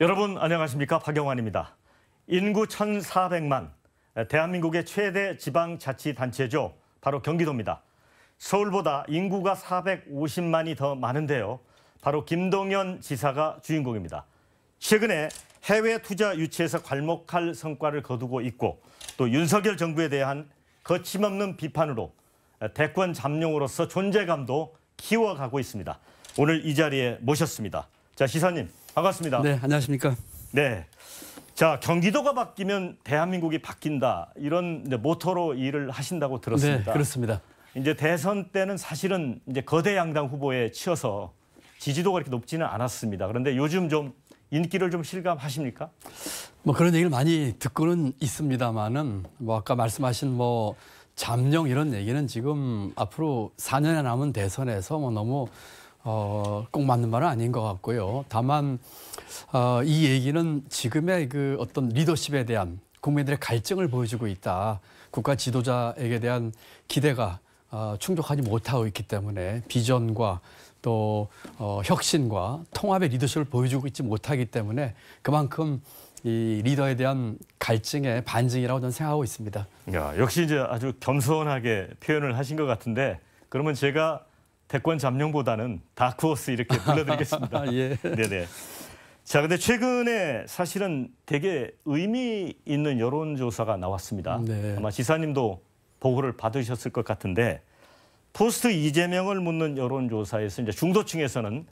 여러분 안녕하십니까? 박영환입니다. 인구 1,400만, 대한민국의 최대 지방자치단체죠. 바로 경기도입니다. 서울보다 인구가 450만이 더 많은데요. 바로 김동연 지사가 주인공입니다. 최근에 해외 투자 유치에서 괄목할 성과를 거두고 있고 또 윤석열 정부에 대한 거침없는 비판으로 대권 잠룡으로서 존재감도 키워가고 있습니다. 오늘 이 자리에 모셨습니다. 자, 지사님 반갑습니다. 네, 안녕하십니까? 네. 자, 경기도가 바뀌면 대한민국이 바뀐다. 이런 모토로 일을 하신다고 들었습니다. 네, 그렇습니다. 이제 대선 때는 사실은 이제 거대 양당 후보에 치여서 지지도가 그렇게 높지는 않았습니다. 그런데 요즘 좀 인기를 좀 실감하십니까? 뭐 그런 얘기를 많이 듣고는 있습니다만은 뭐 아까 말씀하신 뭐 잠룡 이런 얘기는 지금 앞으로 4년에 남은 대선에서 뭐 너무 꼭 맞는 말은 아닌 것 같고요. 다만 이 얘기는 지금의 그 어떤 리더십에 대한 국민들의 갈증을 보여주고 있다. 국가 지도자에게 대한 기대가 충족하지 못하고 있기 때문에 비전과 또 혁신과 통합의 리더십을 보여주고 있지 못하기 때문에 그만큼 이 리더에 대한 갈증의 반증이라고 저는 생각하고 있습니다. 야, 역시 이제 아주 겸손하게 표현을 하신 것 같은데 그러면 제가 대권 잠룡보다는 다크호스 이렇게 불러드리겠습니다. 예. 네네. 자, 근데 최근에 사실은 되게 의미 있는 여론조사가 나왔습니다. 네. 아마 지사님도 보고를 받으셨을 것 같은데 포스트 이재명을 묻는 여론조사에서 이제 중도층에서는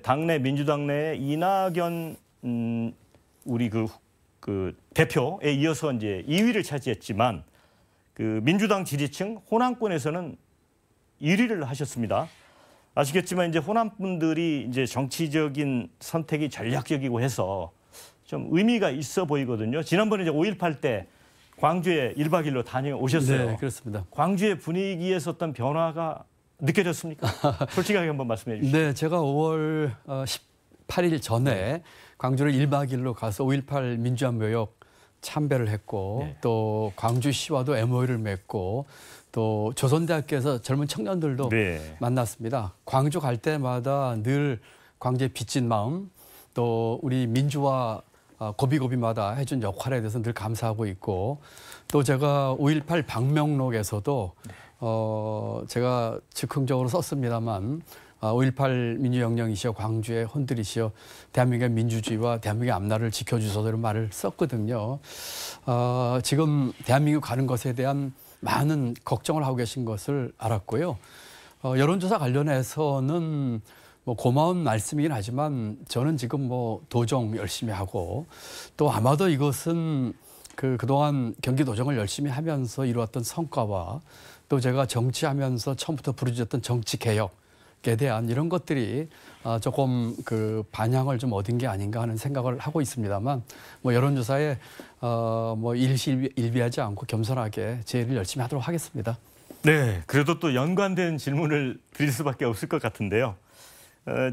당내 민주당 내 이낙연 우리 그 대표에 이어서 이제 2위를 차지했지만 그 민주당 지지층 호남권에서는 1위를 하셨습니다. 아시겠지만 이제 호남 분들이 이제 정치적인 선택이 전략적이고 해서 좀 의미가 있어 보이거든요. 지난번에 이제 5.18 때 광주에 1박 2일로 다녀오셨어요. 네, 그렇습니다. 광주의 분위기에서 어떤 변화가 느껴졌습니까? 솔직하게 한번 말씀해 주시죠. 네, 제가 5월 18일 전에 광주를 1박 2일로 가서 5.18 민주화 묘역 참배를 했고 네. 또 광주시와도 MOU를 맺고 또 조선대학교에서 젊은 청년들도 네. 만났습니다. 광주 갈 때마다 늘 광주의 빚진 마음 또 우리 민주화 고비고비마다 해준 역할에 대해서 늘 감사하고 있고 또 제가 5.18 방명록에서도 제가 즉흥적으로 썼습니다만 5.18 민주혁명이시여 광주의 혼들이시여 대한민국의 민주주의와 대한민국의 앞날을 지켜주소서 이런 말을 썼거든요. 지금 대한민국 가는 것에 대한 많은 걱정을 하고 계신 것을 알았고요. 여론조사 관련해서는 뭐 고마운 말씀이긴 하지만 저는 지금 뭐 도정 열심히 하고 또 아마도 이것은 그동안 경기도정을 열심히 하면서 이루었던 성과와 또 제가 정치하면서 처음부터 부르짖었던 정치 개혁에 대한 이런 것들이 조금 그 반향을 좀 얻은 게 아닌가 하는 생각을 하고 있습니다만 뭐 여론조사에 뭐 일비하지 않고 겸손하게 제 일을 열심히 하도록 하겠습니다. 네, 그래도 또 연관된 질문을 드릴 수밖에 없을 것 같은데요.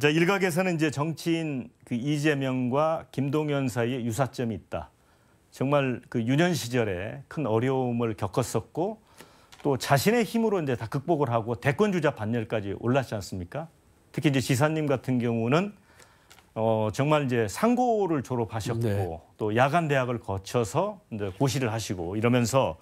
자, 일각에서는 이제 정치인 그 이재명과 김동연 사이에 유사점이 있다. 정말 그 유년 시절에 큰 어려움을 겪었었고 또 자신의 힘으로 이제 다 극복을 하고 대권 주자 반열까지 올랐지 않습니까? 특히 이제 지사님 같은 경우는 정말 이제 상고를 졸업하셨고 네. 또 야간 대학을 거쳐서 이제 고시를 하시고 이러면서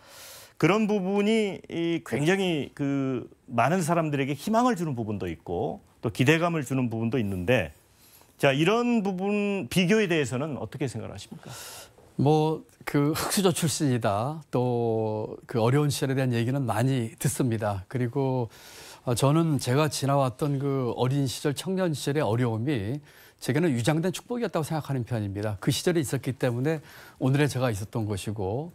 그런 부분이 굉장히 그 많은 사람들에게 희망을 주는 부분도 있고 또 기대감을 주는 부분도 있는데 자, 이런 부분 비교에 대해서는 어떻게 생각하십니까? 뭐 그 흑수저 출신이다. 또 그 어려운 시절에 대한 얘기는 많이 듣습니다. 그리고 저는 제가 지나왔던 그 어린 시절, 청년 시절의 어려움이 제게는 유장된 축복이었다고 생각하는 편입니다. 그 시절에 있었기 때문에 오늘의 제가 있었던 것이고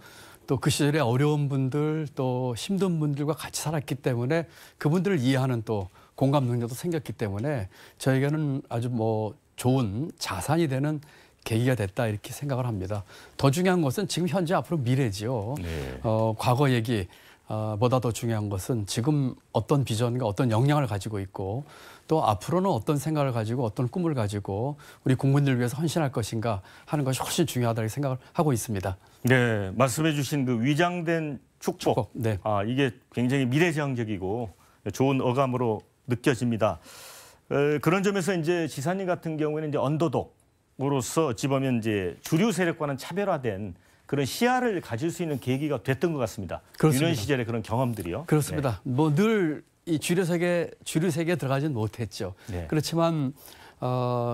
또 그 시절에 어려운 분들 또 힘든 분들과 같이 살았기 때문에 그분들을 이해하는 또 공감 능력도 생겼기 때문에 저에게는 아주 뭐 좋은 자산이 되는 계기가 됐다 이렇게 생각을 합니다. 더 중요한 것은 지금 현재 앞으로 미래지요. 네. 과거 얘기 보다 더 중요한 것은 지금 어떤 비전과 어떤 역량을 가지고 있고 또 앞으로는 어떤 생각을 가지고 어떤 꿈을 가지고 우리 국민들을 위해서 헌신할 것인가 하는 것이 훨씬 중요하다고 생각을 하고 있습니다. 네, 말씀해 주신 그 위장된 축복. 네. 이게 굉장히 미래지향적이고 좋은 어감으로 느껴집니다. 그런 점에서 이제 지사님 같은 경우에는 이제 언더독, 지도자로서 어찌 보면 이제 주류 세력과는 차별화된 그런 시야를 가질 수 있는 계기가 됐던 것 같습니다. 그렇습니다. 유년 시절의 그런 경험들이요. 그렇습니다. 뭐 늘 이 주류 세계에 들어가지는 못했죠. 네. 그렇지만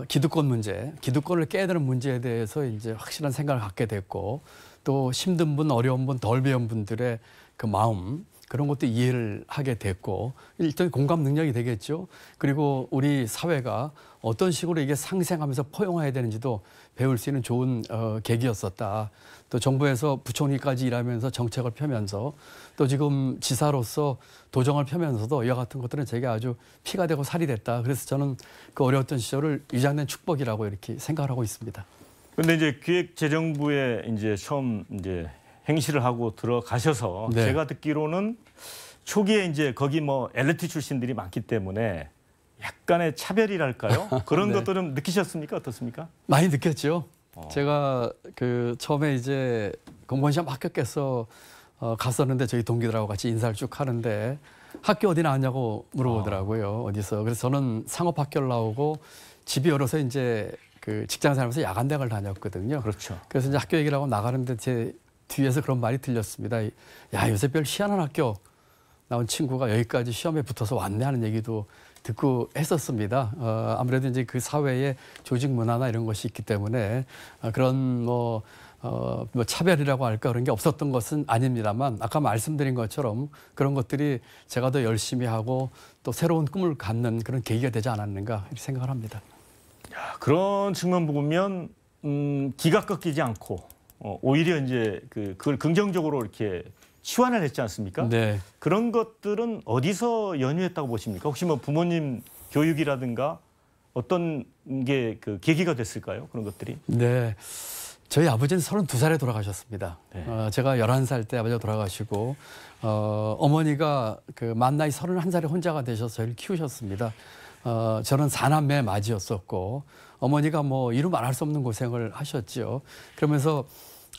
기득권 문제, 기득권을 깨야 되는 문제에 대해서 이제 확실한 생각을 갖게 됐고 또 힘든 분, 어려운 분, 덜 배운 분들의 그 마음 그런 것도 이해를 하게 됐고 일종의 공감 능력이 되겠죠. 그리고 우리 사회가 어떤 식으로 이게 상생하면서 포용해야 되는지도 배울 수 있는 좋은 계기였었다. 또 정부에서 부총리까지 일하면서 정책을 펴면서 또 지금 지사로서 도정을 펴면서도 이와 같은 것들은 제게 아주 피가 되고 살이 됐다. 그래서 저는 그 어려웠던 시절을 위장된 축복이라고 이렇게 생각을 하고 있습니다. 그런데 이제 기획재정부에 이제 처음 이제 행시를 하고 들어가셔서 네. 제가 듣기로는 초기에 이제 거기 뭐 엘리트 출신들이 많기 때문에 약간의 차별이랄까요? 그런 네. 것들은 느끼셨습니까? 어떻습니까? 많이 느꼈죠. 제가 그 처음에 이제 공무원 시험 합격해서 갔었는데 저희 동기들하고 같이 인사를 쭉 하는데 학교 어디 나왔냐고 물어보더라고요. 어디서. 그래서 저는 상업학교를 나오고 집이 어려서 이제 그 직장 살면서 야간대학을 다녔거든요. 그렇죠. 그래서 이제 학교 얘기를 하고 나가는데 제 뒤에서 그런 말이 들렸습니다. 야, 요새 별 희한한 학교 나온 친구가 여기까지 시험에 붙어서 왔네 하는 얘기도 듣고 했었습니다. 아무래도 이제 그 사회의 조직 문화나 이런 것이 있기 때문에 그런 뭐 차별이라고 할까 그런 게 없었던 것은 아닙니다만 아까 말씀드린 것처럼 그런 것들이 제가 더 열심히 하고 또 새로운 꿈을 갖는 그런 계기가 되지 않았는가 이렇게 생각을 합니다. 그런 측면 보면 기가 꺾이지 않고 오히려 이제 그걸 긍정적으로 이렇게 치환을 했지 않습니까? 네. 그런 것들은 어디서 연유했다고 보십니까? 혹시 뭐 부모님 교육이라든가 어떤 게 그 계기가 됐을까요? 그런 것들이? 네. 저희 아버지는 32살에 돌아가셨습니다. 네. 제가 11살 때 아버지가 돌아가시고 어머니가 그 만 나이 31살에 혼자가 되셔서 저희를 키우셨습니다. 저는 4남매 맞이였었고 어머니가 뭐 이루 말할 수 없는 고생을 하셨죠. 그러면서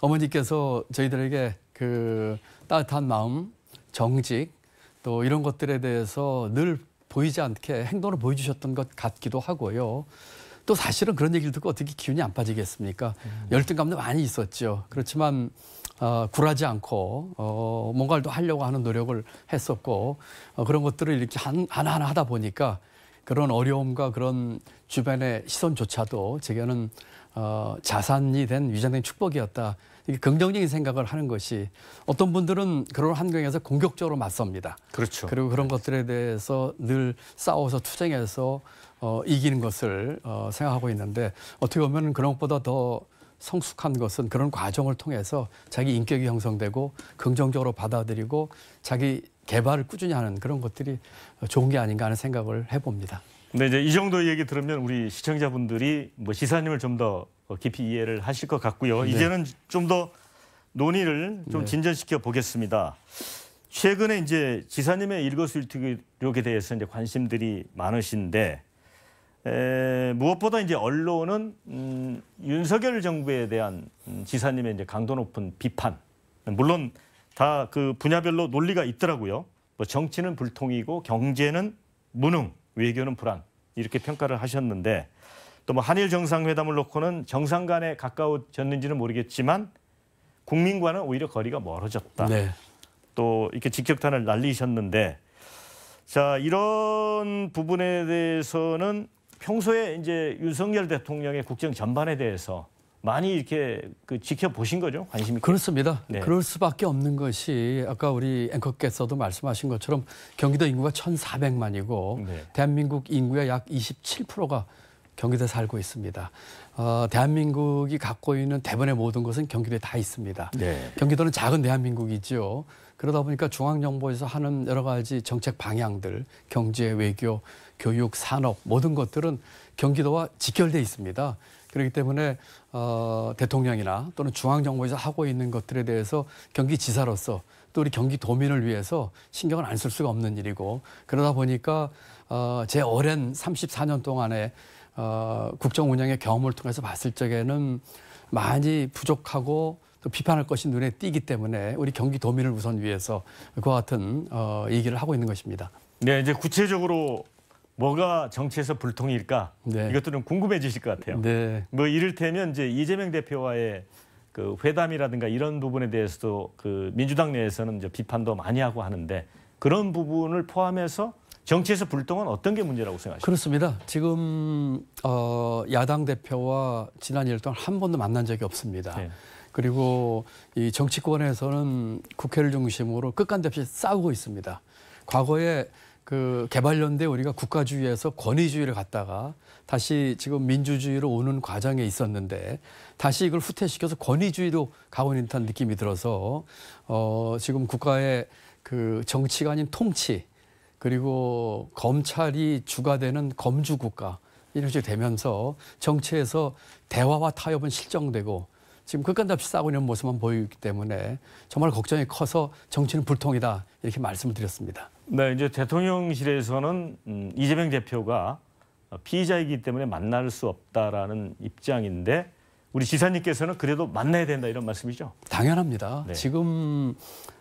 어머니께서 저희들에게 그 따뜻한 마음, 정직 또 이런 것들에 대해서 늘 보이지 않게 행동을 보여주셨던 것 같기도 하고요. 또 사실은 그런 얘기를 듣고 어떻게 기운이 안 빠지겠습니까? 열등감도 많이 있었죠. 그렇지만 굴하지 않고 뭔가를 또 하려고 하는 노력을 했었고 그런 것들을 이렇게 하나하나 하다 보니까 그런 어려움과 그런 주변의 시선조차도 제게는 자산이 된 위장된 축복이었다. 이게 긍정적인 생각을 하는 것이 어떤 분들은 그런 환경에서 공격적으로 맞섭니다. 그렇죠. 그리고 그런 것들에 대해서 늘 싸워서 투쟁해서 이기는 것을 생각하고 있는데 어떻게 보면 그런 것보다 더 성숙한 것은 그런 과정을 통해서 자기 인격이 형성되고 긍정적으로 받아들이고 자기 개발을 꾸준히 하는 그런 것들이 좋은 게 아닌가 하는 생각을 해봅니다. 근데 이제 이 정도 얘기 들으면 우리 시청자분들이 뭐 지사님을 좀 더 깊이 이해를 하실 것 같고요. 네. 이제는 좀 더 논의를 좀 네. 진전시켜 보겠습니다. 최근에 이제 지사님의 일거수일투족에 대해서 이제 관심들이 많으신데 무엇보다 이제 언론은 윤석열 정부에 대한 지사님의 이제 강도 높은 비판, 물론 다 그 분야별로 논리가 있더라고요. 뭐 정치는 불통이고 경제는 무능, 외교는 불안 이렇게 평가를 하셨는데 또 뭐 한일 정상회담을 놓고는 정상 간에 가까워졌는지는 모르겠지만 국민과는 오히려 거리가 멀어졌다. 네. 또 이렇게 직격탄을 날리셨는데 자 이런 부분에 대해서는 평소에 이제 윤석열 대통령의 국정 전반에 대해서 많이 이렇게 지켜보신 거죠? 관심이 그렇습니다. 네. 그럴 수밖에 없는 것이 아까 우리 앵커께서도 말씀하신 것처럼 경기도 인구가 1,400만이고 네. 대한민국 인구의 약 27%가 경기도에 살고 있습니다. 대한민국이 갖고 있는 대부분의 모든 것은 경기도에 다 있습니다. 네. 경기도는 작은 대한민국이죠. 그러다 보니까 중앙정부에서 하는 여러 가지 정책 방향들, 경제, 외교, 교육, 산업 모든 것들은 경기도와 직결돼 있습니다. 그렇기 때문에 대통령이나 또는 중앙정부에서 하고 있는 것들에 대해서 경기지사로서 또 우리 경기도민을 위해서 신경을 안 쓸 수가 없는 일이고 그러다 보니까 제 오랜 34년 동안의 국정 운영의 경험을 통해서 봤을 적에는 많이 부족하고 또 비판할 것이 눈에 띄기 때문에 우리 경기도민을 우선 위해서 그와 같은 얘기를 하고 있는 것입니다. 네, 이제 구체적으로 뭐가 정치에서 불통일까? 네. 이것들은 궁금해지실 것 같아요. 네. 뭐 이를테면 이제 이재명 대표와의 그 회담이라든가 이런 부분에 대해서도 그 민주당 내에서는 이제 비판도 많이 하고 하는데 그런 부분을 포함해서 정치에서 불통은 어떤 게 문제라고 생각하십니까? 그렇습니다. 지금 야당 대표와 지난 1년 동안 한 번도 만난 적이 없습니다. 네. 그리고 이 정치권에서는 국회를 중심으로 끝간없이 싸우고 있습니다. 과거에 그 개발연대 우리가 국가주의에서 권위주의를 갔다가 다시 지금 민주주의로 오는 과정에 있었는데 다시 이걸 후퇴시켜서 권위주의로 가고 있는 듯한 느낌이 들어서 지금 국가의 그 정치가 아닌 통치 그리고 검찰이 주가 되는 검주국가 이런 식이 되면서 정치에서 대화와 타협은 실종되고 지금 끝간없이 싸우고 있는 모습만 보이기 때문에 정말 걱정이 커서 정치는 불통이다 이렇게 말씀을 드렸습니다. 네, 이제 대통령실에서는 이재명 대표가 피의자이기 때문에 만날 수 없다라는 입장인데 우리 지사님께서는 그래도 만나야 된다 이런 말씀이죠? 당연합니다. 네. 지금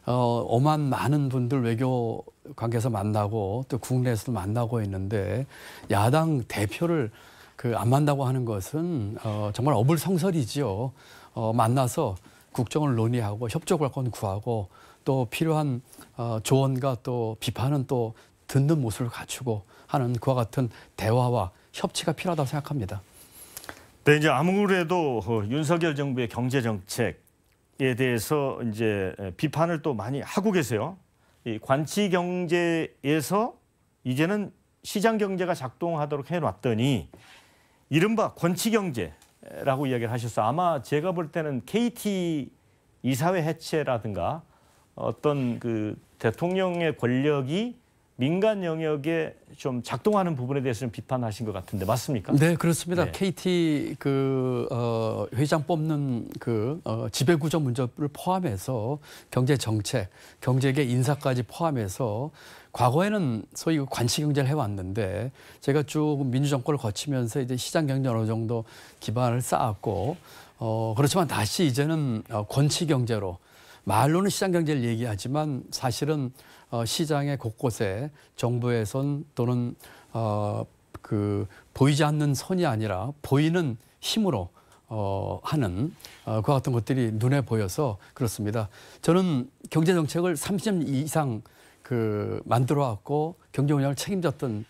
오만 많은 분들 외교 관계에서 만나고 또 국내에서도 만나고 있는데 야당 대표를 그 안 만나고 하는 것은 정말 어불성설이지요. 만나서 국정을 논의하고 협조권을 구하고 또 필요한 조언과 또 비판은 또 듣는 모습을 갖추고 하는 그와 같은 대화와 협치가 필요하다고 생각합니다. 네, 이제 아무래도 윤석열 정부의 경제 정책에 대해서 이제 비판을 또 많이 하고 계세요. 이 관치 경제에서 이제는 시장 경제가 작동하도록 해놨더니 이른바 권치 경제라고 이야기를 하셨어요. 아마 제가 볼 때는 KT 이사회 해체라든가 어떤 그 대통령의 권력이 민간 영역에 좀 작동하는 부분에 대해서는 비판하신 것 같은데 맞습니까? 네, 그렇습니다. 네. KT 회장 뽑는 지배 구조 문제를 포함해서 경제 정책, 경제계 인사까지 포함해서 과거에는 소위 관치 경제를 해왔는데 제가 쭉 민주정권을 거치면서 이제 시장 경제 어느 정도 기반을 쌓았고 그렇지만 다시 이제는 권치 경제로 말로는 시장 경제를 얘기하지만 사실은 시장의 곳곳에 정부에선 또는 그 보이지 않는 선이 아니라 보이는 힘으로 하는 그와 같은 것들이 눈에 보여서 그렇습니다. 저는 경제 정책을 30년 이상 만들어 왔고 경제 운영을 책임졌던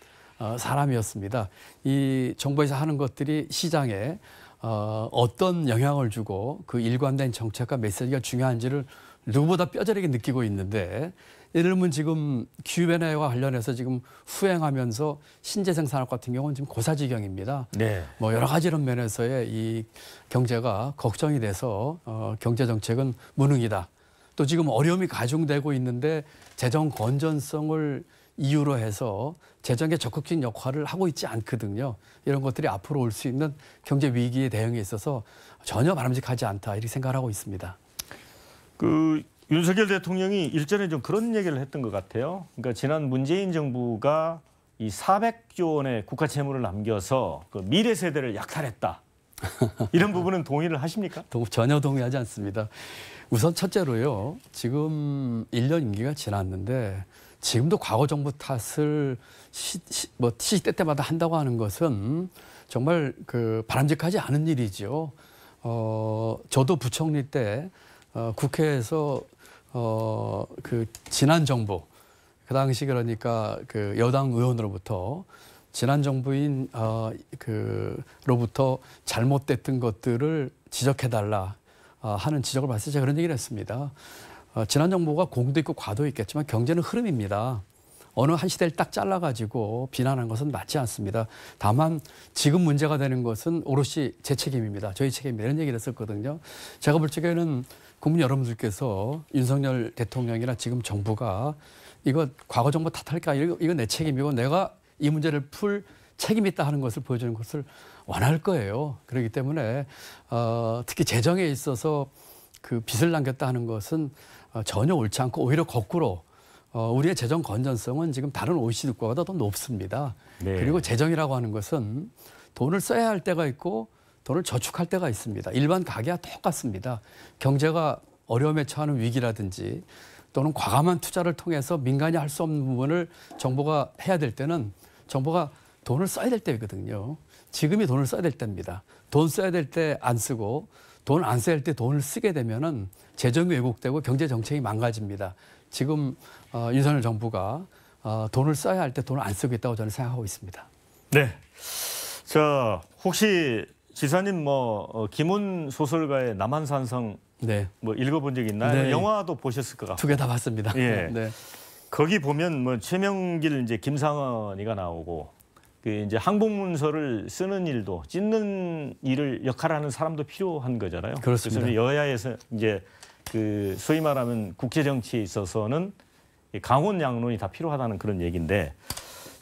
사람이었습니다. 이 정부에서 하는 것들이 시장에 어떤 영향을 주고 그 일관된 정책과 메시지가 중요한지를 누구보다 뼈저리게 느끼고 있는데 예를 들면 지금 기후변화와 관련해서 지금 후행하면서 신재생 산업 같은 경우는 지금 고사지경입니다. 네. 뭐 여러 가지 이런 면에서의 이 경제가 걱정이 돼서 경제 정책은 무능이다. 또 지금 어려움이 가중되고 있는데 재정 건전성을 이유로 해서 재정의 적극적인 역할을 하고 있지 않거든요. 이런 것들이 앞으로 올 수 있는 경제 위기에 대응에 있어서 전혀 바람직하지 않다 이렇게 생각하고 있습니다. 그 윤석열 대통령이 일전에 좀 그런 얘기를 했던 것 같아요. 그러니까 지난 문재인 정부가 이 400조 원의 국가 채무를 남겨서 그 미래 세대를 약탈했다. 이런 부분은 동의를 하십니까? 전혀 동의하지 않습니다. 우선 첫째로요. 지금 1년 임기가 지났는데 지금도 과거 정부 탓을 시시때때마다 한다고 하는 것은 정말 바람직하지 않은 일이죠. 저도 부총리 때 국회에서 지난 정부 그 당시 그러니까 여당 의원으로부터 지난 정부인 로부터 잘못됐던 것들을 지적해달라 하는 지적을 받을 때 제가 그런 얘기를 했습니다. 지난 정부가 공도 있고 과도 있겠지만 경제는 흐름입니다. 어느 한 시대를 딱 잘라가지고 비난하는 것은 맞지 않습니다. 다만 지금 문제가 되는 것은 오롯이 제 책임입니다. 저희 책임입니다. 이런 얘기를 했었거든요. 제가 볼 적에는 국민 여러분들께서 윤석열 대통령이나 지금 정부가 이거 과거 정부 탓할까? 이거 내 책임이고 내가 이 문제를 풀 책임이 있다 하는 것을 보여주는 것을 원할 거예요. 그렇기 때문에 특히 재정에 있어서 빚을 남겼다 하는 것은 전혀 옳지 않고 오히려 거꾸로 우리의 재정 건전성은 지금 다른 OECD 국가보다 더 높습니다. 네. 그리고 재정이라고 하는 것은 돈을 써야 할 때가 있고 돈을 저축할 때가 있습니다. 일반 가계와 똑같습니다. 경제가 어려움에 처하는 위기라든지 또는 과감한 투자를 통해서 민간이 할 수 없는 부분을 정부가 해야 될 때는 정부가 돈을 써야 될 때거든요. 지금이 돈을 써야 될 때입니다. 돈 써야 될 때 안 쓰고 돈 안 써야 할 때 돈을 쓰게 되면은 재정이 왜곡되고 경제 정책이 망가집니다. 지금 윤석열 정부가 돈을 써야 할 때 돈을 안 쓰고 있다고 저는 생각하고 있습니다. 네. 자, 혹시 지사님 김훈 소설가의 남한산성 네. 읽어본 적 있나요? 네. 영화도 보셨을 것 같고. 2개 다 봤습니다. 예. 네. 거기 보면 최명길 이제 김상헌이가 나오고 이제 항복문서를 쓰는 일도 찢는 일을 역할하는 사람도 필요한 거잖아요. 그렇습니다. 그래서 여야에서 이제 소위 말하면 국제 정치에 있어서는 강원 양론이 다 필요하다는 그런 얘기인데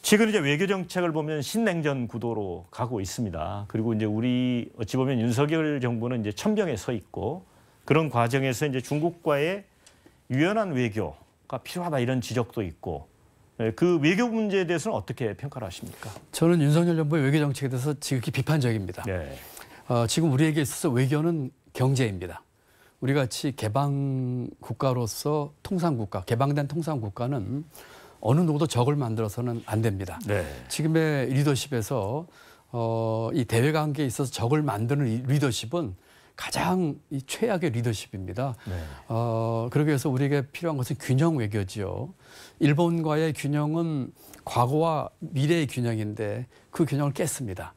최근 이제 외교 정책을 보면 신냉전 구도로 가고 있습니다. 그리고 이제 우리 어찌 보면 윤석열 정부는 이제 천병에 서 있고 그런 과정에서 이제 중국과의 유연한 외교가 필요하다 이런 지적도 있고 그 외교 문제에 대해서는 어떻게 평가를 하십니까? 저는 윤석열 정부의 외교 정책에 대해서 지극히 비판적입니다. 네. 지금 우리에게 있어서 외교는 경제입니다. 우리 같이 개방 국가로서 통상국가, 개방된 통상국가는 어느 누구도 적을 만들어서는 안 됩니다. 네. 지금의 리더십에서 이 대외 관계에 있어서 적을 만드는 리더십은 가장 이 최악의 리더십입니다. 네. 그러기 위해서 우리에게 필요한 것은 균형 외교지요. 일본과의 균형은 과거와 미래의 균형인데 그 균형을 깼습니다.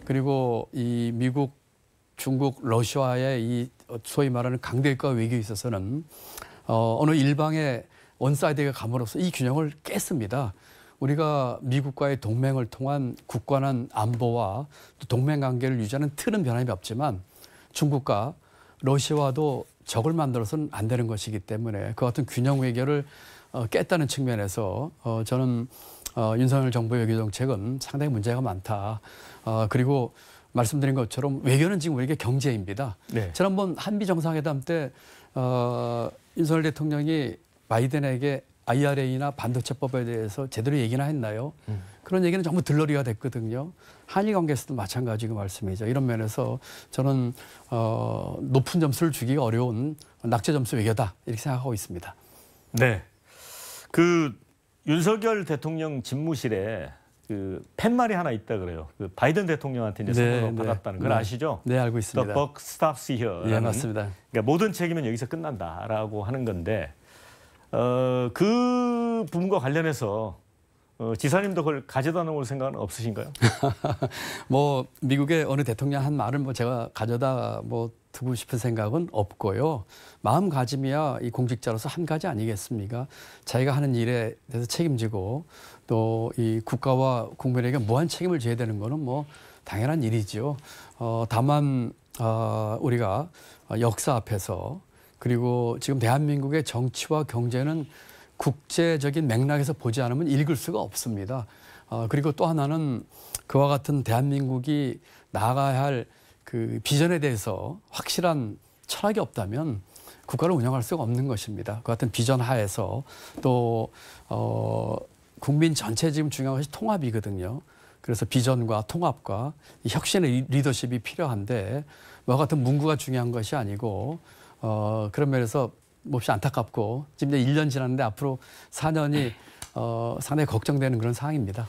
그리고 이 미국, 중국, 러시아의 이 소위 말하는 강대국가 외교에 있어서는 어느 일방의 원사이드가 감으로써 이 균형을 깼습니다. 우리가 미국과의 동맹을 통한 굳건한 안보와 또 동맹 관계를 유지하는 틀은 변함이 없지만 중국과 러시아와도 적을 만들어서는 안 되는 것이기 때문에 그 같은 균형 외교를 깼다는 측면에서 저는 윤석열 정부의 외교 정책은 상당히 문제가 많다. 그리고 말씀드린 것처럼 외교는 지금 우리에게 경제입니다. 네. 지난번 한미 정상회담 때 윤석열 대통령이 바이든에게 IRA나 반도체법에 대해서 제대로 얘기나 했나요? 그런 얘기는 전부 들러리가 됐거든요. 한일 관계에서도 마찬가지고 말씀이죠. 이런 면에서 저는 높은 점수를 주기가 어려운 낙제 점수 외교다 이렇게 생각하고 있습니다. 네, 윤석열 대통령 집무실에 팻말이 하나 있다 그래요. 바이든 대통령한테 이제 선물로 받았다는 걸 아시죠? 네, 알고 있습니다. The buck stops here. 네, 맞습니다. 그러니까 모든 책임은 여기서 끝난다라고 하는 건데 그 부분과 관련해서 지사님도 그걸 가져다 놓을 생각은 없으신가요? 미국의 어느 대통령 한 말을 제가 가져다 두고 싶은 생각은 없고요. 마음가짐이야 이 공직자로서 한 가지 아니겠습니까? 자기가 하는 일에 대해서 책임지고 또 이 국가와 국민에게 무한 책임을 져야 되는 거는 당연한 일이죠. 다만 우리가 역사 앞에서 그리고 지금 대한민국의 정치와 경제는 국제적인 맥락에서 보지 않으면 읽을 수가 없습니다. 그리고 또 하나는 그와 같은 대한민국이 나아가야 할 그 비전에 대해서 확실한 철학이 없다면 국가를 운영할 수가 없는 것입니다. 그 같은 비전 하에서 또 국민 전체 지금 중요한 것이 통합이거든요. 그래서 비전과 통합과 이 혁신의 리더십이 필요한데 같은 문구가 중요한 것이 아니고 그런 면에서 몹시 안타깝고 지금 이제 1년 지났는데 앞으로 4년이 상당히 걱정되는 그런 상황입니다.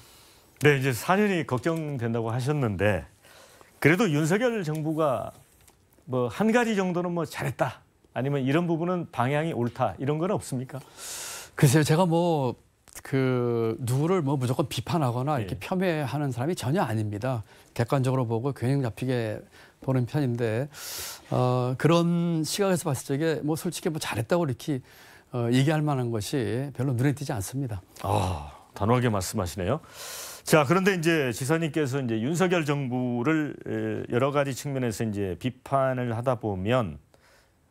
네, 이제 4년이 걱정된다고 하셨는데 그래도 윤석열 정부가 한 가지 정도는 잘했다 아니면 이런 부분은 방향이 옳다 이런 건 없습니까? 글쎄요, 제가 누구를 무조건 비판하거나 이렇게 폄훼하는 사람이 전혀 아닙니다. 객관적으로 보고 균형 잡히게 보는 편인데 그런 시각에서 봤을 적에 솔직히 잘했다고 이렇게 얘기할 만한 것이 별로 눈에 띄지 않습니다. 단호하게 말씀하시네요. 자, 그런데 이제 지사님께서 이제 윤석열 정부를 여러 가지 측면에서 이제 비판을 하다 보면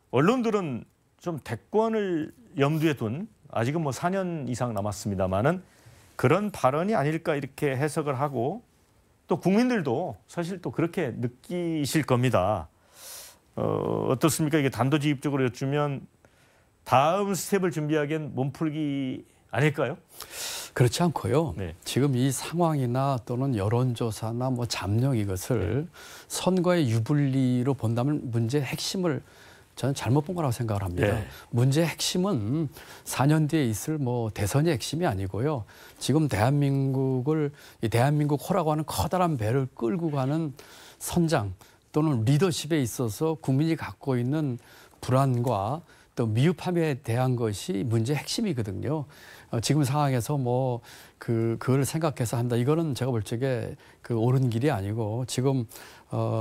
언론들은 좀 대권을 염두에 둔 아직은 4년 이상 남았습니다만은 그런 발언이 아닐까 이렇게 해석을 하고 또 국민들도 사실 또 그렇게 느끼실 겁니다. 어떻습니까? 이게 단도직입적으로 여쭈면 다음 스텝을 준비하기엔 몸풀기 아닐까요? 그렇지 않고요. 네. 지금 이 상황이나 또는 여론조사나 잡력 이것을 선거의 유불리로 본다면 문제의 핵심을 저는 잘못 본 거라고 생각을 합니다. 네. 문제의 핵심은 4년 뒤에 있을 뭐 대선이 핵심이 아니고요. 지금 대한민국을 이 대한민국 호라고 하는 커다란 배를 끌고 가는 선장 또는 리더십에 있어서 국민이 갖고 있는 불안과 또 미흡함에 대한 것이 문제의 핵심이거든요. 지금 상황에서 뭐 그걸 생각해서 한다. 이거는 제가 볼 적에 그 옳은 길이 아니고 지금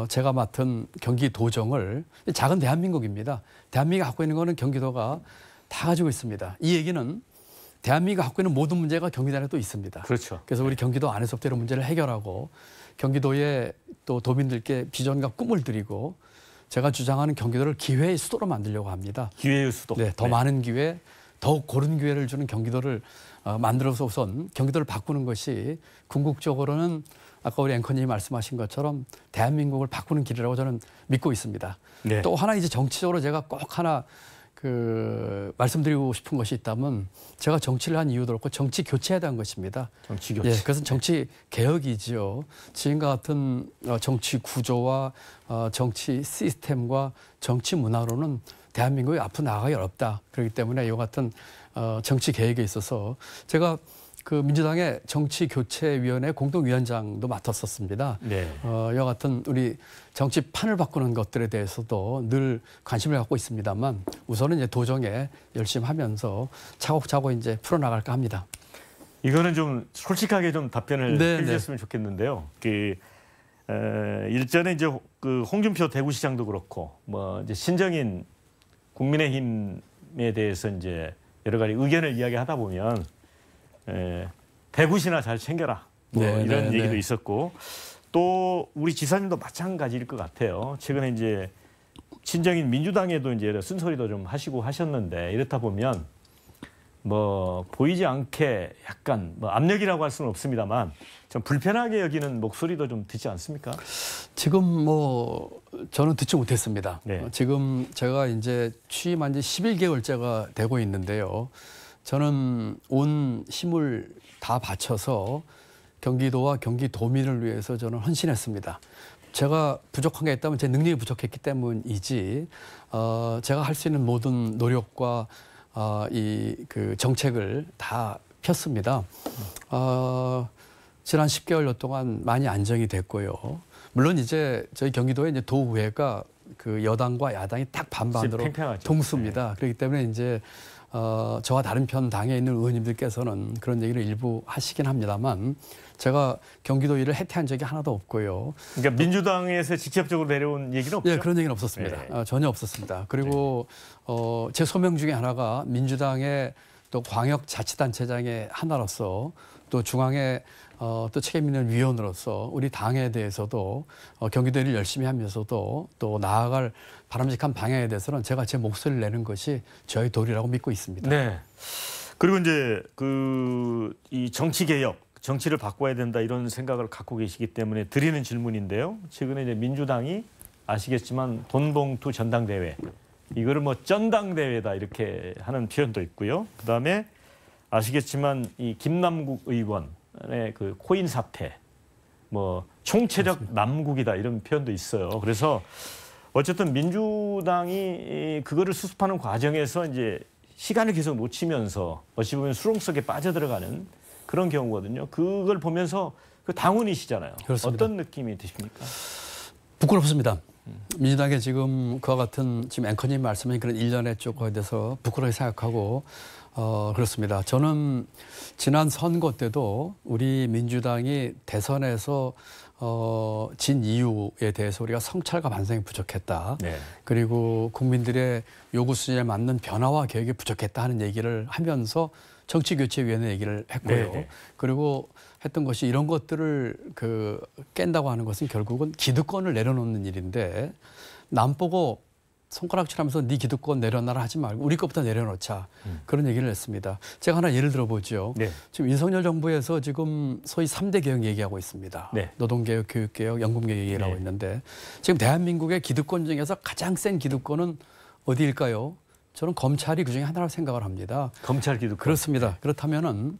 제가 맡은 경기도정을 작은 대한민국입니다. 대한민국이 갖고 있는 거는 경기도가 다 가지고 있습니다. 이 얘기는 대한민국이 갖고 있는 모든 문제가 경기도 안에 또 있습니다. 그렇죠. 그래서 우리 경기도 안에서부터 이런 문제를 해결하고 경기도의 또 도민들께 비전과 꿈을 드리고 제가 주장하는 경기도를 기회의 수도로 만들려고 합니다. 기회의 수도. 네, 더 많은 기회, 더욱 고른 기회를 주는 경기도를 만들어서 우선 경기도를 바꾸는 것이 궁극적으로는 아까 우리 앵커님이 말씀하신 것처럼 대한민국을 바꾸는 길이라고 저는 믿고 있습니다. 네. 또 하나 이제 정치적으로 제가 꼭 하나 말씀드리고 싶은 것이 있다면 제가 정치를 한 이유도 그렇고 정치 교체에 대한 것입니다. 정치 교체. 예, 그것은 정치 개혁이지요. 지금과 같은 정치 구조와 정치 시스템과 정치 문화로는 대한민국이 앞으로 나아가기 어렵다. 그렇기 때문에 이와 같은 정치 개혁에 있어서 제가 그 민주당의 정치교체위원회 공동위원장도 맡았었습니다. 네. 이와 같은 우리 정치판을 바꾸는 것들에 대해서도 늘 관심을 갖고 있습니다만 우선은 이제 도정에 열심히 하면서 차곡차곡 이제 풀어나갈까 합니다. 이거는 좀 솔직하게 좀 답변을 해주셨으면 좋겠는데요. 일전에 이제 그 홍준표 대구시장도 그렇고 뭐 이제 신정인 국민의힘에 대해서 이제 여러 가지 의견을 이야기하다 보면 대구시나 잘 챙겨라. 뭐 네, 이런 네, 얘기도 네. 있었고 또 우리 지사님도 마찬가지일 것 같아요. 최근에 이제 친정인 민주당에도 이제 쓴소리도 좀 하시고 하셨는데 이렇다 보면 뭐 보이지 않게 약간 뭐 압력이라고 할 수는 없습니다만 좀 불편하게 여기는 목소리도 좀 듣지 않습니까? 지금 뭐 저는 듣지 못했습니다. 네. 지금 제가 이제 취임한 지 11개월째가 되고 있는데요. 저는 온 힘을 다 바쳐서 경기도와 경기도민을 위해서 저는 헌신했습니다. 제가 부족한 게 있다면 제 능력이 부족했기 때문이지 제가 할 수 있는 모든 노력과 그 정책을 다 폈습니다. 지난 10개월 동안 많이 안정이 됐고요. 물론 이제 저희 경기도에 이제 도의회가 그 여당과 야당이 딱 반반으로 팽팽하죠. 동수입니다. 네. 그렇기 때문에 이제 저와 다른 편 당에 있는 의원님들께서는 그런 얘기를 일부 하시긴 합니다만 제가 경기도 일을 해태한 적이 하나도 없고요. 그러니까 민주당에서 직접적으로 내려온 얘기는 없죠? 예, 그런 얘기는 없었습니다. 네. 전혀 없었습니다. 그리고 제 소명 중에 하나가 민주당의 또 광역자치단체장의 하나로서 또 중앙의 또 책임 있는 위원으로서 우리 당에 대해서도 경기도 일을 열심히 하면서도 또 나아갈 바람직한 방향에 대해서는 제가 제 목소리를 내는 것이 저의 도리라고 믿고 있습니다. 네. 그리고 이제 이 정치 개혁, 정치를 바꿔야 된다 이런 생각을 갖고 계시기 때문에 드리는 질문인데요. 최근에 이제 민주당이 아시겠지만 돈봉투 전당대회 이거를 뭐 전당대회다 이렇게 하는 표현도 있고요. 그다음에 아시겠지만 이 김남국 의원의 그 코인 사태, 뭐 총체적 그렇습니다. 남국이다 이런 표현도 있어요. 그래서 어쨌든 민주당이 그거를 수습하는 과정에서 이제 시간을 계속 놓치면서 어찌 보면 수렁 속에 빠져들어가는 그런 경우거든요. 그걸 보면서 그 당원이시잖아요. 그렇습니다. 어떤 느낌이 드십니까? 부끄럽습니다. 민주당에 지금 그와 같은 지금 앵커님 말씀하신 그런 일련의 쪽에 대해서 부끄럽게 생각하고 그렇습니다. 저는 지난 선거 때도 우리 민주당이 대선에서 진 이유에 대해서 우리가 성찰과 반성이 부족했다. 네. 그리고 국민들의 요구 수준에 맞는 변화와 개혁이 부족했다 하는 얘기를 하면서 정치교체위원회 얘기를 했고요. 네. 그리고 했던 것이 이런 것들을 깬다고 하는 것은 결국은 기득권을 내려놓는 일인데 남 보고 손가락질하면서 네 기득권 내려놔라 하지 말고 우리 것부터 내려놓자 그런 얘기를 했습니다. 제가 하나 예를 들어보죠. 네. 지금 윤석열 정부에서 지금 소위 3대 개혁 얘기하고 있습니다. 네. 노동개혁, 교육개혁, 연금개혁 얘기를 하고 네. 있는데 지금 대한민국의 기득권 중에서 가장 센 기득권은 어디일까요? 저는 검찰이 그중에 하나라고 생각을 합니다. 검찰 기득권. 그렇습니다. 그렇다면은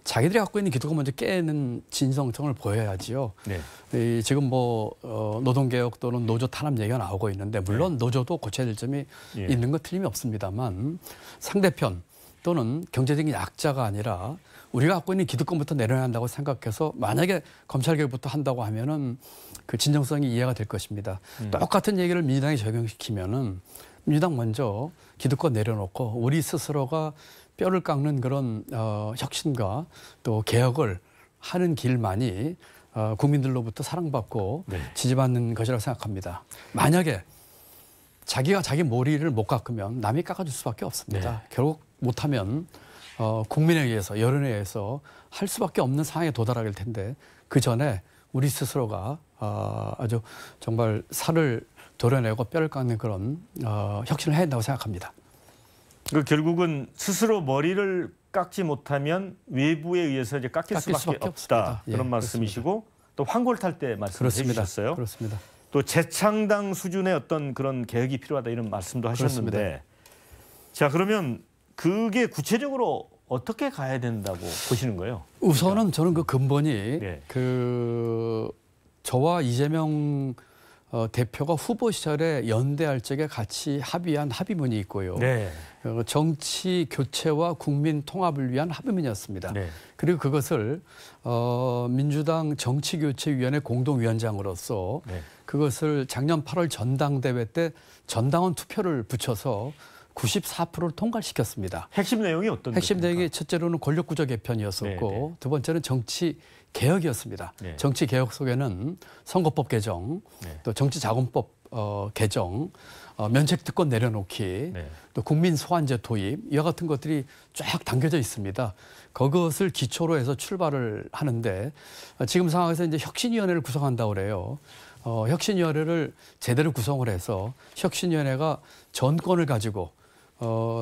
자기들이 갖고 있는 기득권 먼저 깨는 진정성을 보여야지요. 네. 지금 뭐 노동개혁 또는 노조 탄압 얘기가 나오고 있는데 물론 노조도 고쳐야 될 점이 있는 건 틀림이 없습니다만 상대편 또는 경제적인 약자가 아니라 우리가 갖고 있는 기득권부터 내려야 한다고 생각해서 만약에 검찰개혁부터 한다고 하면은 그 진정성이 이해가 될 것입니다. 똑같은 얘기를 민주당에 적용시키면은 민주당 먼저 기득권 내려놓고 우리 스스로가 뼈를 깎는 그런 혁신과 또 개혁을 하는 길만이 국민들로부터 사랑받고 네. 지지받는 것이라고 생각합니다. 만약에 자기가 자기 머리를 못 깎으면 남이 깎아줄 수밖에 없습니다. 네. 결국 못하면 국민에 의해서 여론에 의해서 할 수밖에 없는 상황에 도달하게 될 텐데 그 전에 우리 스스로가 아주 정말 살을 도려내고 뼈를 깎는 그런 혁신을 해야 된다고 생각합니다. 그 결국은 스스로 머리를 깎지 못하면 외부에 의해서 이제 깎일 수밖에 없다. 없습니다. 그런 예, 말씀이시고 또 환골 탈 때 말씀해 주셨어요. 그렇습니다. 또 재창당 수준의 어떤 그런 개혁이 필요하다 이런 말씀도 하셨는데 그렇습니다. 자 그러면 그게 구체적으로 어떻게 가야 된다고 보시는 거예요? 우선은 저는 그 근본이 네. 그 저와 이재명 대표가 후보 시절에 연대할 적에 같이 합의한 합의문이 있고요. 네. 정치 교체와 국민 통합을 위한 합의문이었습니다. 네. 그리고 그것을 민주당 정치교체위원회 공동위원장으로서 네. 그것을 작년 8월 전당대회 때 전당원 투표를 붙여서 94%를 통과시켰습니다. 핵심 내용이 어떤 핵심 것입니까? 내용이 첫째로는 권력구조 개편이었었고 네, 네. 두 번째는 정치 개혁이었습니다. 네. 정치 개혁 속에는 선거법 개정, 네. 또 정치자금법 개정, 면책특권 내려놓기, 네. 또 국민 소환제 도입 이와 같은 것들이 쫙 담겨져 있습니다. 그것을 기초로 해서 출발을 하는데 지금 상황에서 이제 혁신위원회를 구성한다고 그래요. 혁신위원회를 제대로 구성을 해서 혁신위원회가 전권을 가지고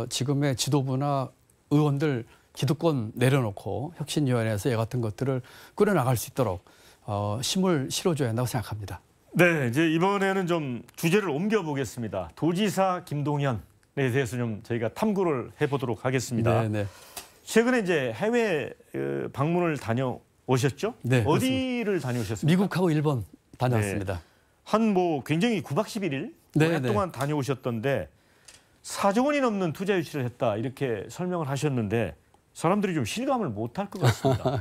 지금의 지도부나 의원들 기득권 내려놓고 혁신위원회에서 이 같은 것들을 꾸려나갈 수 있도록 힘을 실어줘야 한다고 생각합니다. 네, 이제 이번에는 좀 주제를 옮겨보겠습니다. 도지사 김동연에 대해서 좀 저희가 탐구를 해보도록 하겠습니다. 네. 최근에 이제 해외 방문을 다녀오셨죠? 네, 어디를 다녀오셨습니까? 미국하고 일본 다녀왔습니다. 한 뭐 굉장히 9박 11일 오랫동안 다녀오셨던데 4조 원이 넘는 투자 유치를 했다 이렇게 설명을 하셨는데 사람들이 좀 실감을 못할 것 같습니다.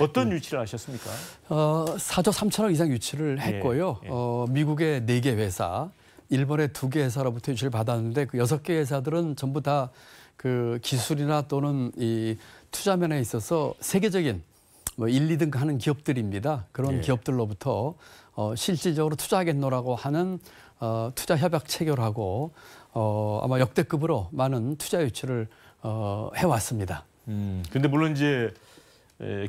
어떤 유치를 하셨습니까? 4조 3천억 이상 유치를 했고요. 미국의 4개 회사, 일본의 2개 회사로부터 유치를 받았는데 그 6개 회사들은 전부 다 그 기술이나 또는 이 투자면에 있어서 세계적인 뭐 1, 2등 하는 기업들입니다. 그런 기업들로부터 실질적으로 투자하겠노라고 하는 투자 협약 체결하고 아마 역대급으로 많은 투자 유치를 해왔습니다. 근데 물론 이제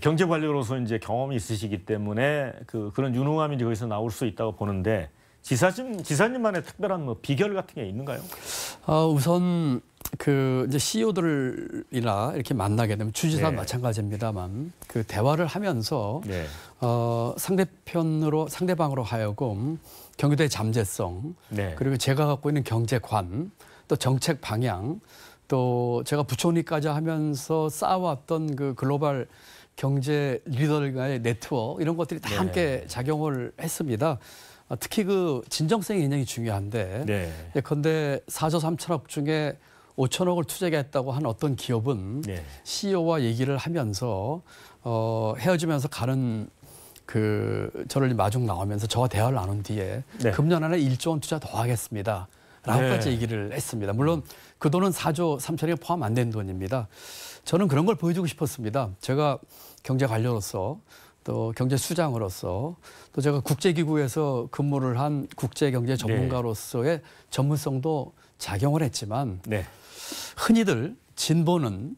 경제 관료로서 이제 경험이 있으시기 때문에 그런 유능함이 이제 거기서 나올 수 있다고 보는데 지사님만의 특별한 뭐 비결 같은 게 있는가요? 우선 그 이제 CEO들이나 이렇게 만나게 되면 주지사 마찬가지입니다만 그 대화를 하면서 상대방으로 하여금 경기도의 잠재성 그리고 제가 갖고 있는 경제관 또 정책 방향 또 제가 부총리까지 하면서 쌓아왔던 그 글로벌 경제 리더들과의 네트워크 이런 것들이 다 함께 작용을 했습니다. 특히 그 진정성이 굉장히 중요한데 예컨대 4조 3천억 중에 5천억을 투자하겠다고 한 어떤 기업은 CEO와 얘기를 하면서 헤어지면서 가는 저를 마중 나오면서 저와 대화를 나눈 뒤에 금년 안에 1조 원 투자 더 하겠습니다. 라고까지 얘기를 했습니다. 물론 그 돈은 4조 3천억에 포함 안 된 돈입니다. 저는 그런 걸 보여주고 싶었습니다. 제가 경제 관료로서 또 경제수장으로서 또 제가 국제기구에서 근무를 한 국제경제 전문가로서의 전문성도 작용을 했지만 흔히들 진보는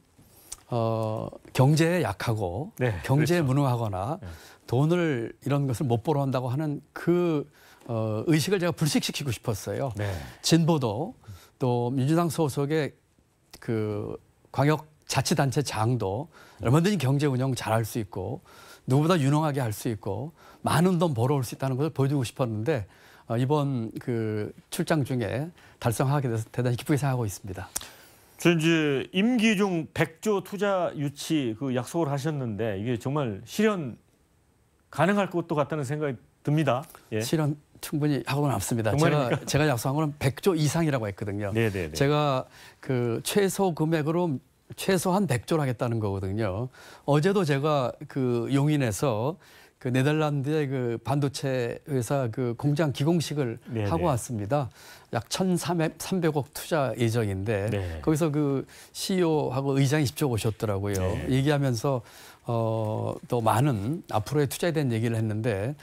경제에 약하고 경제에 무능하거나 돈을 이런 것을 못 벌어온다고 하는 그 의식을 제가 불식시키고 싶었어요. 진보도 또 민주당 소속의 그 광역자치단체장도 얼마든지 경제 운영 잘할 수 있고 누구보다 유능하게 할 수 있고 많은 돈 벌어올 수 있다는 것을 보여주고 싶었는데 이번 그 출장 중에 달성하게 돼서 대단히 기쁘게 생각하고 있습니다. 저 이제 임기 중 100조 투자 유치 그 약속을 하셨는데 이게 정말 실현 가능할 것도 같다는 생각이 듭니다. 예. 실현 충분히 하고 남습니다. 정말입니까? 제가 약속한 거는 100조 이상이라고 했거든요. 네네네. 제가 그 최소 금액으로 최소한 100조를 하겠다는 거거든요. 어제도 제가 그 용인에서 그 네덜란드의 그 반도체 회사 그 공장 기공식을 네네. 하고 왔습니다. 약 1,300억 투자 예정인데 네. 거기서 그 CEO하고 의장이 직접 오셨더라고요. 네. 얘기하면서 또 많은 앞으로의 투자에 대한 얘기를 했는데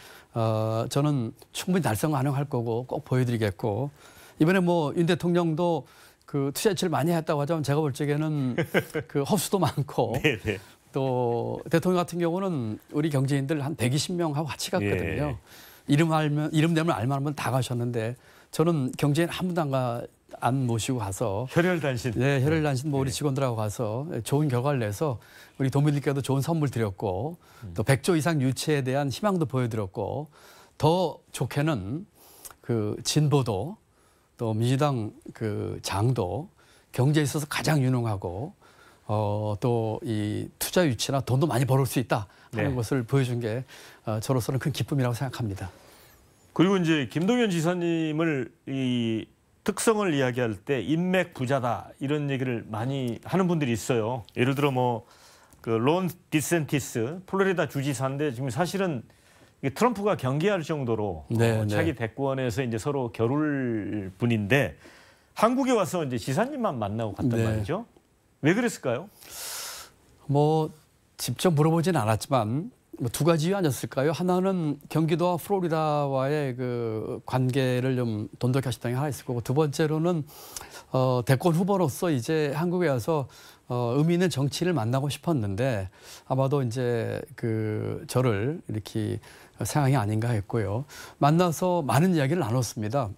저는 충분히 달성 가능할 거고 꼭 보여드리겠고 이번에 뭐 윤 대통령도 그 투자 유치를 많이 했다고 하자면 제가 볼 적에는 그 헛수도 많고 네네. 또 대통령 같은 경우는 우리 경제인들 한 120명하고 같이 갔거든요. 예. 이름 되면 알만하면 다 가셨는데 저는 경제인 한 분도 안 모시고 가서 혈혈단신. 네, 혈혈단신 뭐 우리 네. 직원들하고 가서 좋은 결과를 내서 우리 도민들께도 좋은 선물 드렸고 또 100조 이상 유치에 대한 희망도 보여드렸고 더 좋게는 그 진보도 또 민주당 그 장도 경제에 있어서 가장 유능하고 또 이 투자 유치나 돈도 많이 벌을 수 있다 하는 네. 것을 보여준 게 저로서는 큰 기쁨이라고 생각합니다. 그리고 이제 김동연 지사님을 이 특성을 이야기할 때 인맥 부자다 이런 얘기를 많이 하는 분들이 있어요. 예를 들어 뭐 그 론 디센티스 플로리다 주지사인데 지금 사실은 이게 트럼프가 경계할 정도로 네, 차기 네. 대권에서 이제 서로 겨룰 분인데 한국에 와서 이제 지사님만 만나고 갔단 네. 말이죠. 왜 그랬을까요? 뭐 직접 물어보진 않았지만 뭐 두 가지 이유 아니었을까요? 하나는 경기도와 플로리다와의 그 관계를 좀 돈독히 하셨다는 게 하나 있을 거고 두 번째로는 대권 후보로서 이제 한국에 와서 의미 있는 정치인을 만나고 싶었는데 아마도 이제 그 저를 이렇게 생각이 아닌가 했고요. 만나서 많은 이야기를 나눴습니다.